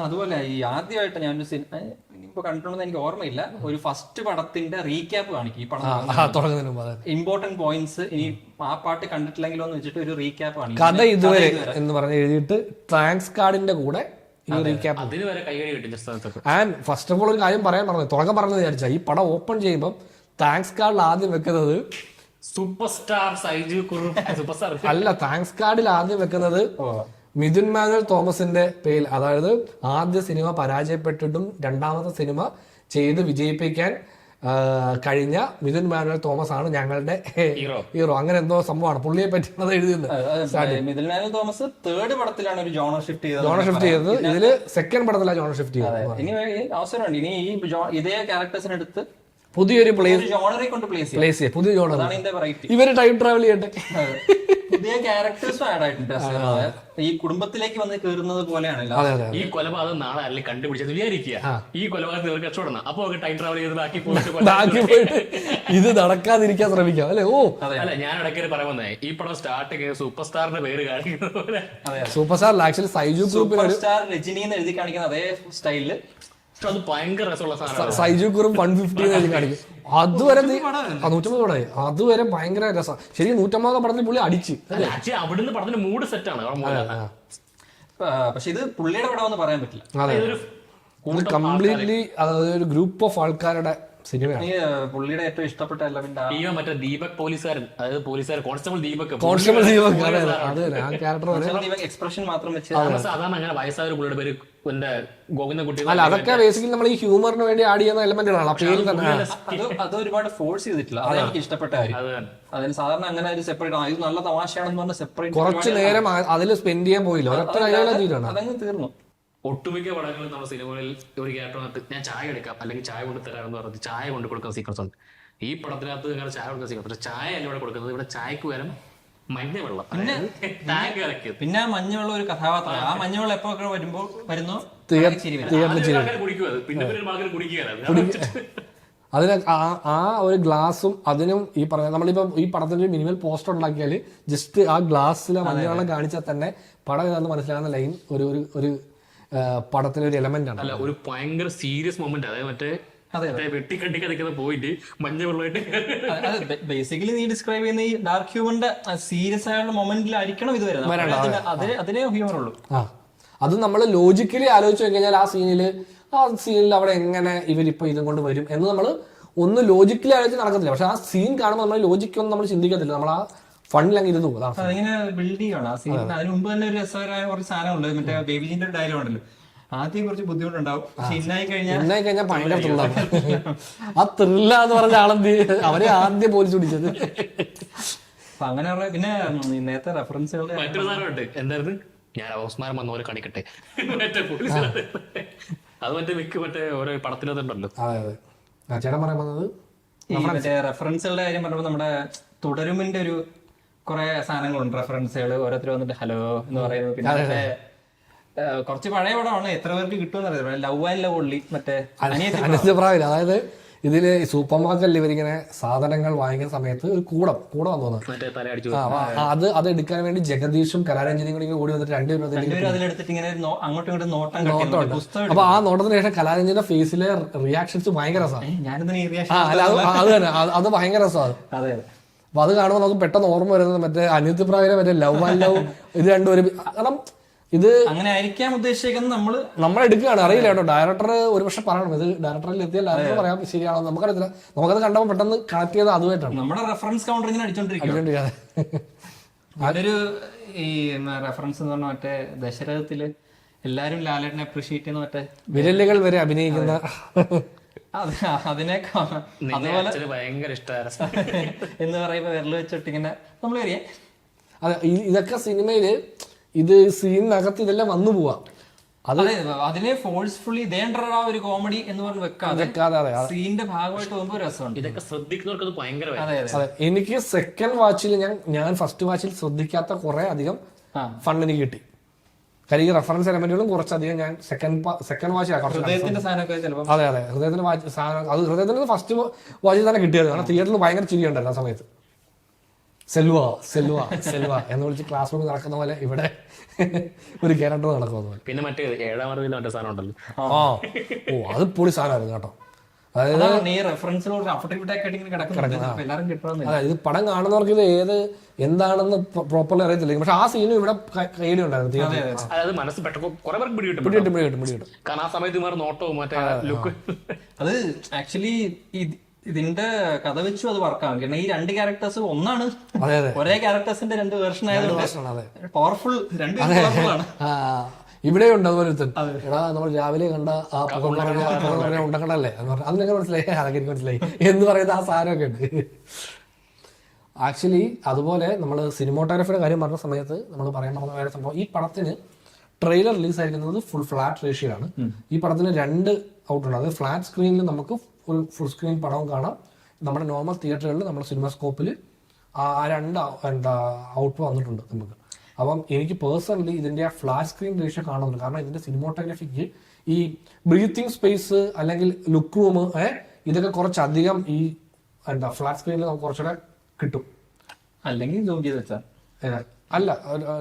അതുപോലെ ഈ ആദ്യമായിട്ട് ഞാനൊരു സിനിമ ഇപ്പൊ കണ്ടിട്ടുണ്ടെന്ന് എനിക്ക് ഓർമ്മയില്ല, ഒരു ഫസ്റ്റ് പടത്തിന്റെ റീക്യാപ്പ് കാണിക്കും ഈ പടം തുടങ്ങുന്നതിന് മുമ്പ് ഇമ്പോർട്ടന്റ് പോയിന്റ്സ്. ഇനി ആ പാട്ട് കണ്ടിട്ടില്ലെങ്കിലോ എന്ന് വെച്ചിട്ട് ഒരു റീക്യാപ്പ് കാണിക്കും. കഥ ഇതുവരെ എന്ന് പറഞ്ഞ് എഴുതിയിട്ട് താങ്ക്സ് കാർഡിന്റെ കൂടെ ഈ റീക്യാപ്പ്. അതിന് വരെ കൈകടി കിട്ടില്ല. ആൻഡ് ഫസ്റ്റ് ഓഫ് ഓൾ ഒരു കാര്യം പറയാൻ പറഞ്ഞു, തുടക്കം പറഞ്ഞത് വിചാരിച്ചാൽ ഈ പടം ഓപ്പൺ ചെയ്യുമ്പോൾ താങ്ക്സ് കാർഡിൽ ആദ്യം വെക്കുന്നത് super star Saiju Kurup. Super star അല്ല, താങ്ക്സ് കാർഡിൽ ആദ്യം വെക്കുന്നത് മിഥുൻ മാനുവൽ തോമസിന്റെ പേരിൽ. അതായത് ആദ്യ സിനിമ പരാജയപ്പെട്ടിട്ടും രണ്ടാമത്തെ സിനിമ ചെയ്ത് വിജയിപ്പിക്കാൻ കഴിഞ്ഞ മിഥുൻ മാനുവൽ തോമസ് ആണ് ഞങ്ങളുടെ ഹീറോ. അങ്ങനെ എന്തോ സംഭവമാണ് പുള്ളിയെ പറ്റുന്നത് എഴുതിയത്. മിഥുൻ മാനുവൽ തോമസ് തേർഡ് പടത്തിലാണ് ഒരു ജോണർ ഷിഫ്റ്റ് ചെയ്തത്. ഇതില് സെക്കൻഡ് പടത്തിലാണ് ജോണർ ഷിഫ്റ്റ് ചെയ്തത്. ഇനി അവസരമുണ്ട്, ഇനി ഈ ഇതേ ക്യാരക്ടേഴ്സിനെടുത്ത് പുതിയൊരു പ്ലേസ് ചെയ്യാം. പുതിയ ജോണർ. ഇവര് ടൈം ട്രാവൽ ചെയ്യട്ടെ. പുതിയ ക്യാരക്ടേഴ്സും ആഡ് ആയിട്ടുണ്ട്. ഈ കുടുംബത്തിലേക്ക് വന്ന് കയറുന്നത് പോലെയാണ്. ഈ കൊലപാതകം നാളെ അല്ലെങ്കിൽ കണ്ടുപിടിച്ചത് വിചാരിക്കുക, ഈ കൊലപാതകത്തിൽ കച്ചവടം അപ്പൊ ടൈം ട്രാവൽ ചെയ്ത് ബാക്കി പോയിട്ട് ഇത് നടക്കാതിരിക്കാൻ ശ്രമിക്കാം അല്ലെ. അല്ല, ഞാൻ ഇടയ്ക്ക് പറയുന്നത് ഈ പടം സ്റ്റാർട്ട് സൂപ്പർ സ്റ്റാറിന്റെ പേര് കാണിക്കുന്നത് പോലെ. Super star actually Saiju super star Rajini എന്ന് എഴുതി കാണിക്കുന്ന അതേ സ്റ്റൈലില് അത് ഭയങ്കര രസമുള്ള സാധനം. സൈജു കുറും 150 കാണിക്കും. അതുവരെ 150 പടമായി. അതുവരെ ഭയങ്കര രസം. ശരി, 150 പടത്തിൽ പുള്ളി അടിച്ച്. അവിടുന്ന് പടത്തിന് മൂഡ് സെറ്റ് ആണ്. പക്ഷെ ഇത് പുള്ളിയുടെ പടം എന്ന് പറയാൻ പറ്റില്ല. അതെ, കംപ്ലീറ്റ്ലി ഒരു ഗ്രൂപ്പ് ഓഫ് ആൾക്കാരുടെ സിനിമയാണ്. പുള്ളിയുടെ ഏറ്റവും ഇഷ്ടപ്പെട്ട മറ്റേ ദീപക് പോലീസുകാരൻ, അതായത് പോലീസുകാരൻ കോൺസ്റ്റബിൾ ദീപക്. ആ ക്യാരക്ടർ എക്സ്പ്രഷൻ മാത്രം വെച്ച് സാധാരണ അങ്ങനെ വയസ്സായ ഒരു പുള്ളിയുടെ പേര് ഗോവിന്ദൻകുട്ടി. അല്ല, അതൊക്കെ ബേസിക്കലി നമ്മൾ ഈ ഹ്യൂമറിന് വേണ്ടി ആഡ് ചെയ്യുന്ന എലമെന്റുകളാണ്. ആ പേര് തന്നെ അത് ഒരുപാട് ഫോഴ്സ് ചെയ്തിട്ടില്ല. അത് എനിക്ക് ഇഷ്ടപ്പെട്ട കാര്യം. അതിന് സാധാരണ അങ്ങനെ ഒരു സെപ്പറേറ്റ് ഇത് നല്ല തമാശയാണെന്ന് പറഞ്ഞ സെപ്പറേറ്റ് കുറച്ച് നേരം അതിൽ സ്പെൻഡ് ചെയ്യാൻ പോയില്ല. ഒരൊറ്റ അതങ്ങ് തീർന്നു. ഒട്ടുമിക്ക പടങ്ങളിൽ നമ്മുടെ സിനിമകളിൽ ഒരു ക്യാരക്ടർ വന്നിട്ട് ഞാൻ ചായ എടുക്കാം അല്ലെങ്കിൽ ചായ കൊണ്ട് തരാമെന്ന് പറഞ്ഞിട്ട് ചായ കൊണ്ട് കൊടുക്കുന്ന സീക്വൻസ് ഉണ്ട്. ഈ പടത്തിനകത്ത് അങ്ങനെ ചായ കൊടുക്കുന്ന സീക്വൻസ്, പക്ഷെ ചായ അല്ല ഇവിടെ കൊടുക്കുന്നത്. ഇവിടെ ചായക്ക് പകരം മഞ്ഞവെള്ളം, ടാങ്ക് കലക്കിയത്. പിന്നെ മഞ്ഞവെള്ളം ഒരു കഥാപാത്രം. ആ മഞ്ഞവെള്ളം എപ്പോ വരുന്നു കുടിക്കുക, പിന്നെ കുടിക്കുക. അതിന് ആ ഒരു ഗ്ലാസും അതിനും ഈ പറഞ്ഞ നമ്മളിപ്പം ഈ പടത്തിന്റെ മിനിമൽ പോസ്റ്റർ ഉണ്ടാക്കിയാൽ ജസ്റ്റ് ആ ഗ്ലാസ്സിലെ മഞ്ഞവെള്ളം കാണിച്ചാൽ തന്നെ പടം ഏതാണെന്ന് മനസ്സിലാകുന്ന ലൈൻ ഒരു പടത്തിലെ ഒരു എലമെന്റ് ആണ്. അല്ല, ഒരു ഭയങ്കര സീരിയസ് മൊമെന്റ്. അതായത് മറ്റേ വെട്ടിക്കണ്ടിക്ക് നിൽക്കുന്ന പോയിന്റ് മഞ്ഞവെള്ളമായിട്ട്. ബേസിക്കലി നീ ഡിസ്ക്രൈബ് ചെയ്യുന്ന ഈ ഡാർക്ക് ഹ്യൂമറിന്റെ സീരിയസ് ആയുള്ള മൊമെന്റിലായിരിക്കണം ഇത് വരുന്നത്. അതിനെ ഹ്യൂമർ ഉള്ളൂ. അത് നമ്മൾ ലോജിക്കലി ആലോചിച്ച് കഴിഞ്ഞാൽ ആ സീനിൽ അവിടെ എങ്ങനെ ഇവരിപ്പോ ഇതും കൊണ്ട് വരും എന്ന് നമ്മൾ ഒന്ന് ലോജിക്കലി ആലോചിച്ച് നടക്കത്തില്ല. പക്ഷെ ആ സീൻ കാണുമ്പോൾ നമ്മൾ ലോജിക്കൊന്നും നമ്മൾ ചിന്തിക്കത്തില്ല. നമ്മൾ ആ ഫണ്ടിലങ്ങ് ഇരുന്ന് പോകും. അതിങ്ങനെ ബിൽഡ് ചെയ്യണം ആ സീൻ. അതിന് മുമ്പ് തന്നെ ഒരു രസകരമായ കുറച്ച് സാധനമുണ്ട്. മറ്റേ ബേബിജിന്റെ ഒരു ഡയലോഗ് ഉണ്ടല്ലോ, ആദ്യം കുറച്ച് ബുദ്ധിമുട്ടുണ്ടാവും, പക്ഷെ ഇന്നായി കഴിഞ്ഞാൽ ഭയങ്കര ത്രില്ലാണ്. ആ ത്രില്ല എന്ന് പറഞ്ഞ അവരെ ആദ്യം പോലീസ് പിടിച്ചത്. അപ്പൊ അങ്ങനെ പിന്നെ നേരത്തെ റെഫറൻസുകളുടെ മറ്റൊരു സാധനമുണ്ട്. എന്തായിരുന്നു, ഞാൻ അവസ്മാരം വന്ന പോലെ കാണിക്കട്ടെ. അത് മറ്റേ ഓരോ പടത്തിലുണ്ടല്ലോ. ചേട്ടൻ പറയാൻ വന്നത് മറ്റേ റെഫറൻസുകളുടെ കാര്യം പറഞ്ഞപ്പോൾ നമ്മുടെ തുടരുമിന്റെ ഒരു കുറെ സാധനങ്ങളുണ്ട്, റെഫറൻസുകൾ. ഓരോരുത്തർ വന്നിട്ട് ഹലോ എന്ന് പറയുന്നത്. പിന്നെ കുറച്ച് പഴയ പടമാണ്, എത്ര പേർക്ക് കിട്ടുമെന്ന് അറിയാം. ലവ് ആൻഡ് ലവ് ഒള്ളി, മറ്റേ അനിയത്തിപ്രാവില്ല. അതായത് ഇതില് സൂപ്പർ മാർക്കറ്റിൽ ഇവരിങ്ങനെ സാധനങ്ങൾ വാങ്ങിക്കുന്ന സമയത്ത് ഒരു കൂടം വന്നു. അത് എടുക്കാൻ വേണ്ടി ജഗദീഷും കലാരഞ്ജനിയും കൂടി ഓടി വന്നിട്ട് രണ്ടുപേരും അതിലെടുത്തിട്ട് ഇങ്ങനെ അങ്ങോട്ടും ഇങ്ങോട്ടും നോട്ടം. അപ്പൊ ആ നോട്ടത്തിന് ശേഷം കലാരഞ്ജന്റെ ഫേസിലെ റിയാക്ഷൻസ് ഭയങ്കര രസമാണ്. അത് ഭയങ്കര രസമാണ്. അപ്പൊ അത് കാണുമ്പോൾ നമുക്ക് പെട്ടെന്ന് ഓർമ്മ വരുന്നത് മറ്റേ അനിയത്തിപ്രാവിലെ മറ്റേ ലവ് ആൻഡ് ലവ് ഇത് രണ്ടുപേരും. കാരണം ഇത് അങ്ങനെ ആയിരിക്കാം ഉദ്ദേശിക്കുന്നത്. നമ്മൾ എടുക്കുകയാണ്, അറിയില്ല കേട്ടോ. ഡയറക്ടർ ഒരു പക്ഷെ പറയണം, ഇത് ഡയറക്ടറിൽ എത്തിയാൽ ഡയറക്ടർ പറയാം ശരിയാണോ നമുക്കറിയത്തില്ല. നമുക്കത് കണ്ടപ്പോൾ പെട്ടെന്ന് കണക്ട് ചെയ്ത് അതുമായിട്ടാണ്. നമ്മുടെ റെഫറൻസ് കൗണ്ടർ ഇങ്ങനെ അടിച്ചോണ്ടിരിക്കുക. അതൊരു ഈ റെഫറൻസ് എന്ന് പറഞ്ഞാൽ മറ്റേ ദശരഥത്തില് എല്ലാരും ലാലേട്ടനെ അപ്രീഷിയേറ്റ് ചെയ്യുന്ന മറ്റേ വിരലുകൾ വരെ അഭിനയിക്കുന്ന അതിനെ അതുപോലെ ഭയങ്കര ഇഷ്ടമാണ് എന്ന് പറയുമ്പോ വിരൽ വെച്ചിട്ട് ഇങ്ങനെ നമ്മൾ അറിയാം. അതെ, ഇതൊക്കെ സിനിമയില് ഇത് സീനിനകത്ത് ഇതെല്ലാം വന്നു പോവാ. അതിനെ ഫോഴ്സ്ഫുള്ളി ആ ഒരു കോമഡി എന്ന് പറഞ്ഞ് വെക്കാതെ സീനിന്റെ ഭാഗമായിട്ട് പോകുമ്പോൾ രസമുണ്ട്. ഇതൊക്കെ ശ്രദ്ധിക്കുന്നവർക്ക് അത് ഭയങ്കര. അതെ, എനിക്ക് സെക്കൻഡ് വാച്ചിൽ ഞാൻ ഫസ്റ്റ് വാച്ചിൽ ശ്രദ്ധിക്കാത്ത കുറെ അധികം ഫണ്ട് എനിക്ക് കിട്ടി. കാര്യം ഈ റെഫറൻസ് എലമെന്റുകളും കുറച്ചധികം ഞാൻ സെക്കൻഡ് വാച്ചിൽ. അതെ, ഹൃദയത്തിന്റെ സാധനം അത് ഹൃദയത്തിന്റെ ഫസ്റ്റ് വാച്ചിൽ തന്നെ കിട്ടിയത്. കാരണം തിയേറ്ററിൽ ഭയങ്കര ചിരിയുണ്ടായിരുന്നു ആ സമയത്ത്. സെൽവ സെൽവ സെൽവ എന്ന് വിളിച്ച് ക്ലാസ് റൂമിൽ നടക്കുന്ന പോലെ ഇവിടെ ഒരു ക്യാരക്ടർ നടക്കുന്ന പോലെ. പിന്നെ മറ്റേ 7ാം അറിവിൽ മറ്റേ സാധനം ഉണ്ടല്ലോ, അത് പൊളി സാധനമായിരുന്നു കേട്ടോ. അതായത് ഇത് പടം കാണുന്നവർക്ക് ഇത് എന്താണെന്ന് പ്രോപ്പർലി അറിയത്തില്ല, പക്ഷെ ആ സീനും ഇവിടെ കയ്യിലും ഉണ്ടായിരുന്നു. അതായത് മനസ്സ് പെട്ടെന്ന് കുറെ പേർക്ക് പിടികിട്ടും. കാരണം ആ സമയത്ത് ഇവർ നോട്ടവും മറ്റേ ലുക്ക്, അത് ആക്ച്വലി ഇതിന്റെ കഥ വെച്ചു അത് വർക്കാവും. കാരണം ഈ 2 ക്യാരക്ടേഴ്സ് ഒന്നാണ്, ഒരേ ക്യാരക്ടേഴ്സിന്റെ 2 വേർഷൻ ആയതുകൊണ്ട് പവർഫുൾ, 2 പവർഫുൾ ആണ്. ഇവിടെ ഉണ്ട് അതുപോലെ എടാ നമ്മൾ രാവിലെ കണ്ട ആ ഉണ്ടക്കടല്ലേ അതിനൊക്കെ മനസ്സിലായി, അതൊക്കെ എനിക്ക് മനസ്സിലായി എന്ന് പറയുന്ന ആ സാധനമൊക്കെ ഉണ്ട്. ആക്ച്വലി അതുപോലെ നമ്മൾ സിനിമോട്ടോഗ്രാഫിയുടെ കാര്യം പറഞ്ഞ സമയത്ത് നമ്മൾ പറയാൻ പോകുന്ന വേറെ സംഭവം, ഈ പടത്തിന് ട്രെയിലർ റിലീസ് ആയിരിക്കുന്നത് ഫുൾ ഫ്ലാറ്റ് റേഷ്യോ ആണ്. ഈ പടത്തിന് 2 ഔട്ടുണ്ട്. അത് ഫ്ലാറ്റ് സ്ക്രീനിൽ നമുക്ക് ഫുൾ സ്ക്രീൻ പടവും കാണാം, നമ്മുടെ നോർമൽ തിയേറ്ററുകളിൽ നമ്മുടെ സിനിമാസ്കോപ്പിൽ ആ 2 ഔട്ട് വന്നിട്ടുണ്ട് നമുക്ക്. അപ്പം എനിക്ക് പേഴ്സണലി ഇതിന്റെ ആ ഫ്ലാറ്റ് സ്ക്രീൻ റേഷ്യോ കാണുന്നുണ്ട്. കാരണം ഇതിന്റെ സിനിമോട്ടോഗ്രാഫിക്ക് ഈ ബ്രീത്തിങ് സ്പേസ് അല്ലെങ്കിൽ ലുക്ക് റൂം ഇതൊക്കെ കുറച്ചധികം ഈ ഫ്ലാറ്റ് സ്ക്രീനിൽ നമുക്ക് കുറച്ചുകൂടെ കിട്ടും. അല്ലെങ്കിൽ അല്ല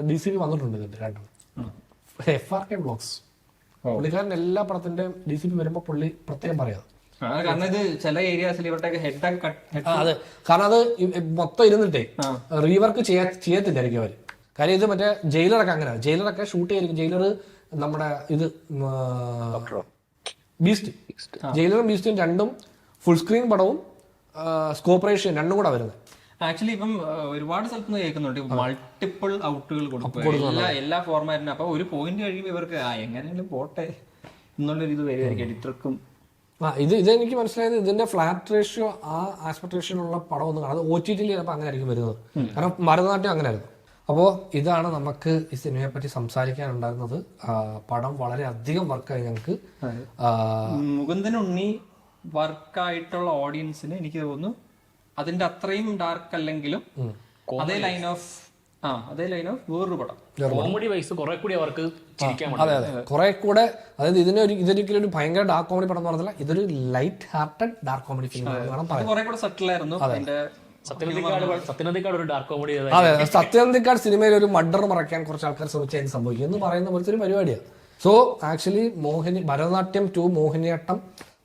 DCP വന്നിട്ടുണ്ട് ഇതിന്റെ 2 FRK ബ്ലോഗ്സ്. പുള്ളിക്കാരൻ എല്ലാ പടത്തിന്റെ DCP വരുമ്പോൾ പുള്ളി പ്രത്യേകം പറയാം. കാരണം ഇത് ചില ഏരിയാസിൽ ഇവരുടെ അതെ, കാരണം അത് മൊത്തം ഇരുന്നിട്ടേ റീവർക്ക് ചെയ്യത്തില്ലായിരിക്കും അവര്. കാര്യം ഇത് മറ്റേ ജയിലറൊക്കെ അങ്ങനെയാണ്, ജയിലറൊക്കെ ഷൂട്ട് ചെയ്തിരിക്കും. ജയിലർ നമ്മുടെ ഇത് ബീസ്റ്റ്, ജയിലറും ബീസ്റ്റും 2 ഫുൾ സ്ക്രീൻ പടവും സ്കോപ്പ് റേഷ്യോ 2 കൂടെ വരുന്നത്. ആക്ച്വലി ഇപ്പം ഒരുപാട് സ്ഥലത്ത് കേൾക്കുന്നുണ്ട് മൾട്ടിപ്പിൾ ഔട്ടുകൾ കൊടുക്കും എല്ലാ ഫോർമാറ്റിനും. അപ്പൊ ഒരു പോയിന്റ് കഴിയുമ്പോൾ ഇവർക്ക് എങ്ങനെയാലും പോട്ടെ എന്നുള്ളൊരു ഇത് വരുമായിരിക്കും എഡിറ്റർക്കും. ഇതെനിക്ക് മനസ്സിലായത് ഇതിന്റെ ഫ്ലാറ്റ് റേഷ്യോ ആ ആസ്പെക്ട് റേഷ്യോയിലുള്ള പടം ഒന്നും കാണാതെ OTT ചിലപ്പോൾ അങ്ങനെ ആയിരിക്കും വരുന്നത്. കാരണം ഭരതനാട്യം അങ്ങനെ ആയിരുന്നു. അപ്പോൾ ഇതാണ് നമുക്ക് ഈ സിനിമയെ പറ്റി സംസാരിക്കാനുണ്ടായിരുന്നത്. പടം വളരെ അധികം വർക്കായി ഞങ്ങൾക്ക്. മുകുന്ദൻ ഉണ്ണി വർക്കായിട്ടുള്ള ഓഡിയൻസിന് എനിക്ക് തോന്നുന്നു അതിന്റെ അത്രയും ഡാർക്ക് അല്ലെങ്കിലും അതേ ലൈൻ ഓഫ് വേറൊരു പടം കോമഡി വൈസ് കുറെ കൂടി അവർക്ക് അതെ കുറെ കൂടെ, അതായത് ഇതൊരിക്കലും ഒരു ഭയങ്കര ഡാർക്ക് കോമഡി പടം എന്ന് പറഞ്ഞില്ല, ഇതൊരു light hearted dark comedy film വേണം പറയാൻ. കുറെ കൂടെ സെറ്റിലായിരുന്നു. സത്യനന്ദിക്കാട് ഒരു ഡാർക്ക് കോമഡി. അതെ, സത്യനന്ദിക്കാട് സിനിമയിൽ ഒരു മർഡർ മറയ്ക്കാൻ കുറച്ച് ആൾക്കാർ ശ്രമിച്ചാൽ സംഭവിക്കും എന്ന് പറയുന്ന പോലത്തെ ഒരു പരിപാടിയാണ്. സോ ആക്ച്വലി ഭരതനാട്യം 2 മോഹിനിയാട്ടം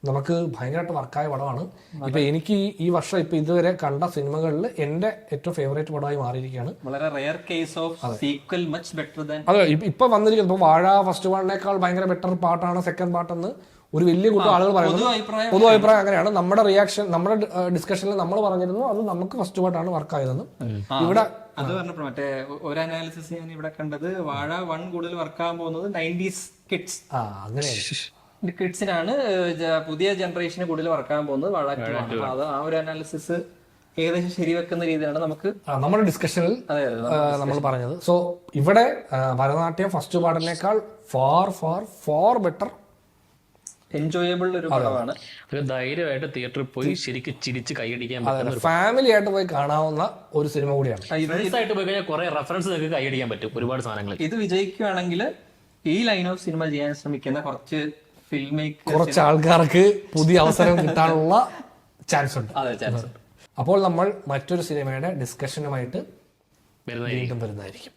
നമുക്ക് ഭയങ്കരമായിട്ട് വർക്കായ പടമാണ്. ഇപ്പൊ എനിക്ക് ഈ വർഷം ഇപ്പൊ ഇതുവരെ കണ്ട സിനിമകളിൽ എന്റെ ഏറ്റവും ഫേവറേറ്റ് പടമായി മാറിയിരിക്കുകയാണ്. വളരെ rare case of sequel much better than. അതെ, ഇപ്പൊ വന്നിരിക്കുന്നത് ഇപ്പൊ വാഴ ഫസ്റ്റ് പാർട്ടിനേക്കാൾ ഭയങ്കര ബെറ്റർ പാർട്ടാണ് സെക്കൻഡ് പാർട്ടെന്ന് ഒരു വലിയ കൂട്ടം ആളുകൾ പറയുന്നത്. പൊതു അഭിപ്രായം അങ്ങനെയാണ്. നമ്മുടെ റിയാക്ഷൻ, നമ്മുടെ ഡിസ്കഷനിൽ നമ്മൾ പറഞ്ഞിരുന്നു അത് നമുക്ക് ഫസ്റ്റ് പാർട്ടാണ് വർക്കായതെന്ന്. ഇവിടെ അത് പറഞ്ഞപ്പോ മറ്റേ ഒരു അനാലിസിസ് ഞാൻ ഇവിടെ കണ്ടത്, വാഴ 1 കൂടുതൽ വർക്കാകാൻ പോകുന്നത് 90s കിഡ്സ്. അങ്ങനെയാണ്, കിഡ്സിനാണ് പുതിയ ജനറേഷന് കൂടുതൽ വർക്കാൻ പോകുന്നത് വാഴ 2 ആണ്. അത് ആ ഒരു അനാലിസിസ് ഏകദേശം ശരിവെക്കുന്ന രീതിയിലാണ് നമുക്ക് നമ്മുടെ ഡിസ്കഷനിൽ നമ്മൾ പറഞ്ഞത്. സോ ഇവിടെ ഭരതനാട്യം ഫസ്റ്റ് പാർട്ടിനേക്കാൾ far far far better, enjoyable ഒരു പടമാണ്. ധൈര്യമായിട്ട് തിയേറ്ററിൽ പോയി ശരിക്കും ചിരിച്ച് കൈയടിക്കാൻ പറ്റും, ഫാമിലി ആയിട്ട് പോയി കാണാവുന്ന ഒരു സിനിമ കൂടിയാണ്. ആയിട്ട് പോയി കഴിഞ്ഞാൽ കുറെ റെഫറൻസ് നിങ്ങൾക്ക് കൈയടിക്കാൻ പറ്റും, ഒരുപാട് സാധനങ്ങൾ. ഇത് വിജയിക്കുകയാണെങ്കിൽ ഈ ലൈൻ ഓഫ് സിനിമ ചെയ്യാൻ ശ്രമിക്കുന്ന കുറച്ച് ആൾക്കാർക്ക് പുതിയ അവസരം കിട്ടാനുള്ള ചാൻസ് ഉണ്ട്. അപ്പോൾ നമ്മൾ മറ്റൊരു സിനിമയുടെ ഡിസ്കഷനുമായിട്ട് വീണ്ടും വരുന്നതായിരിക്കും.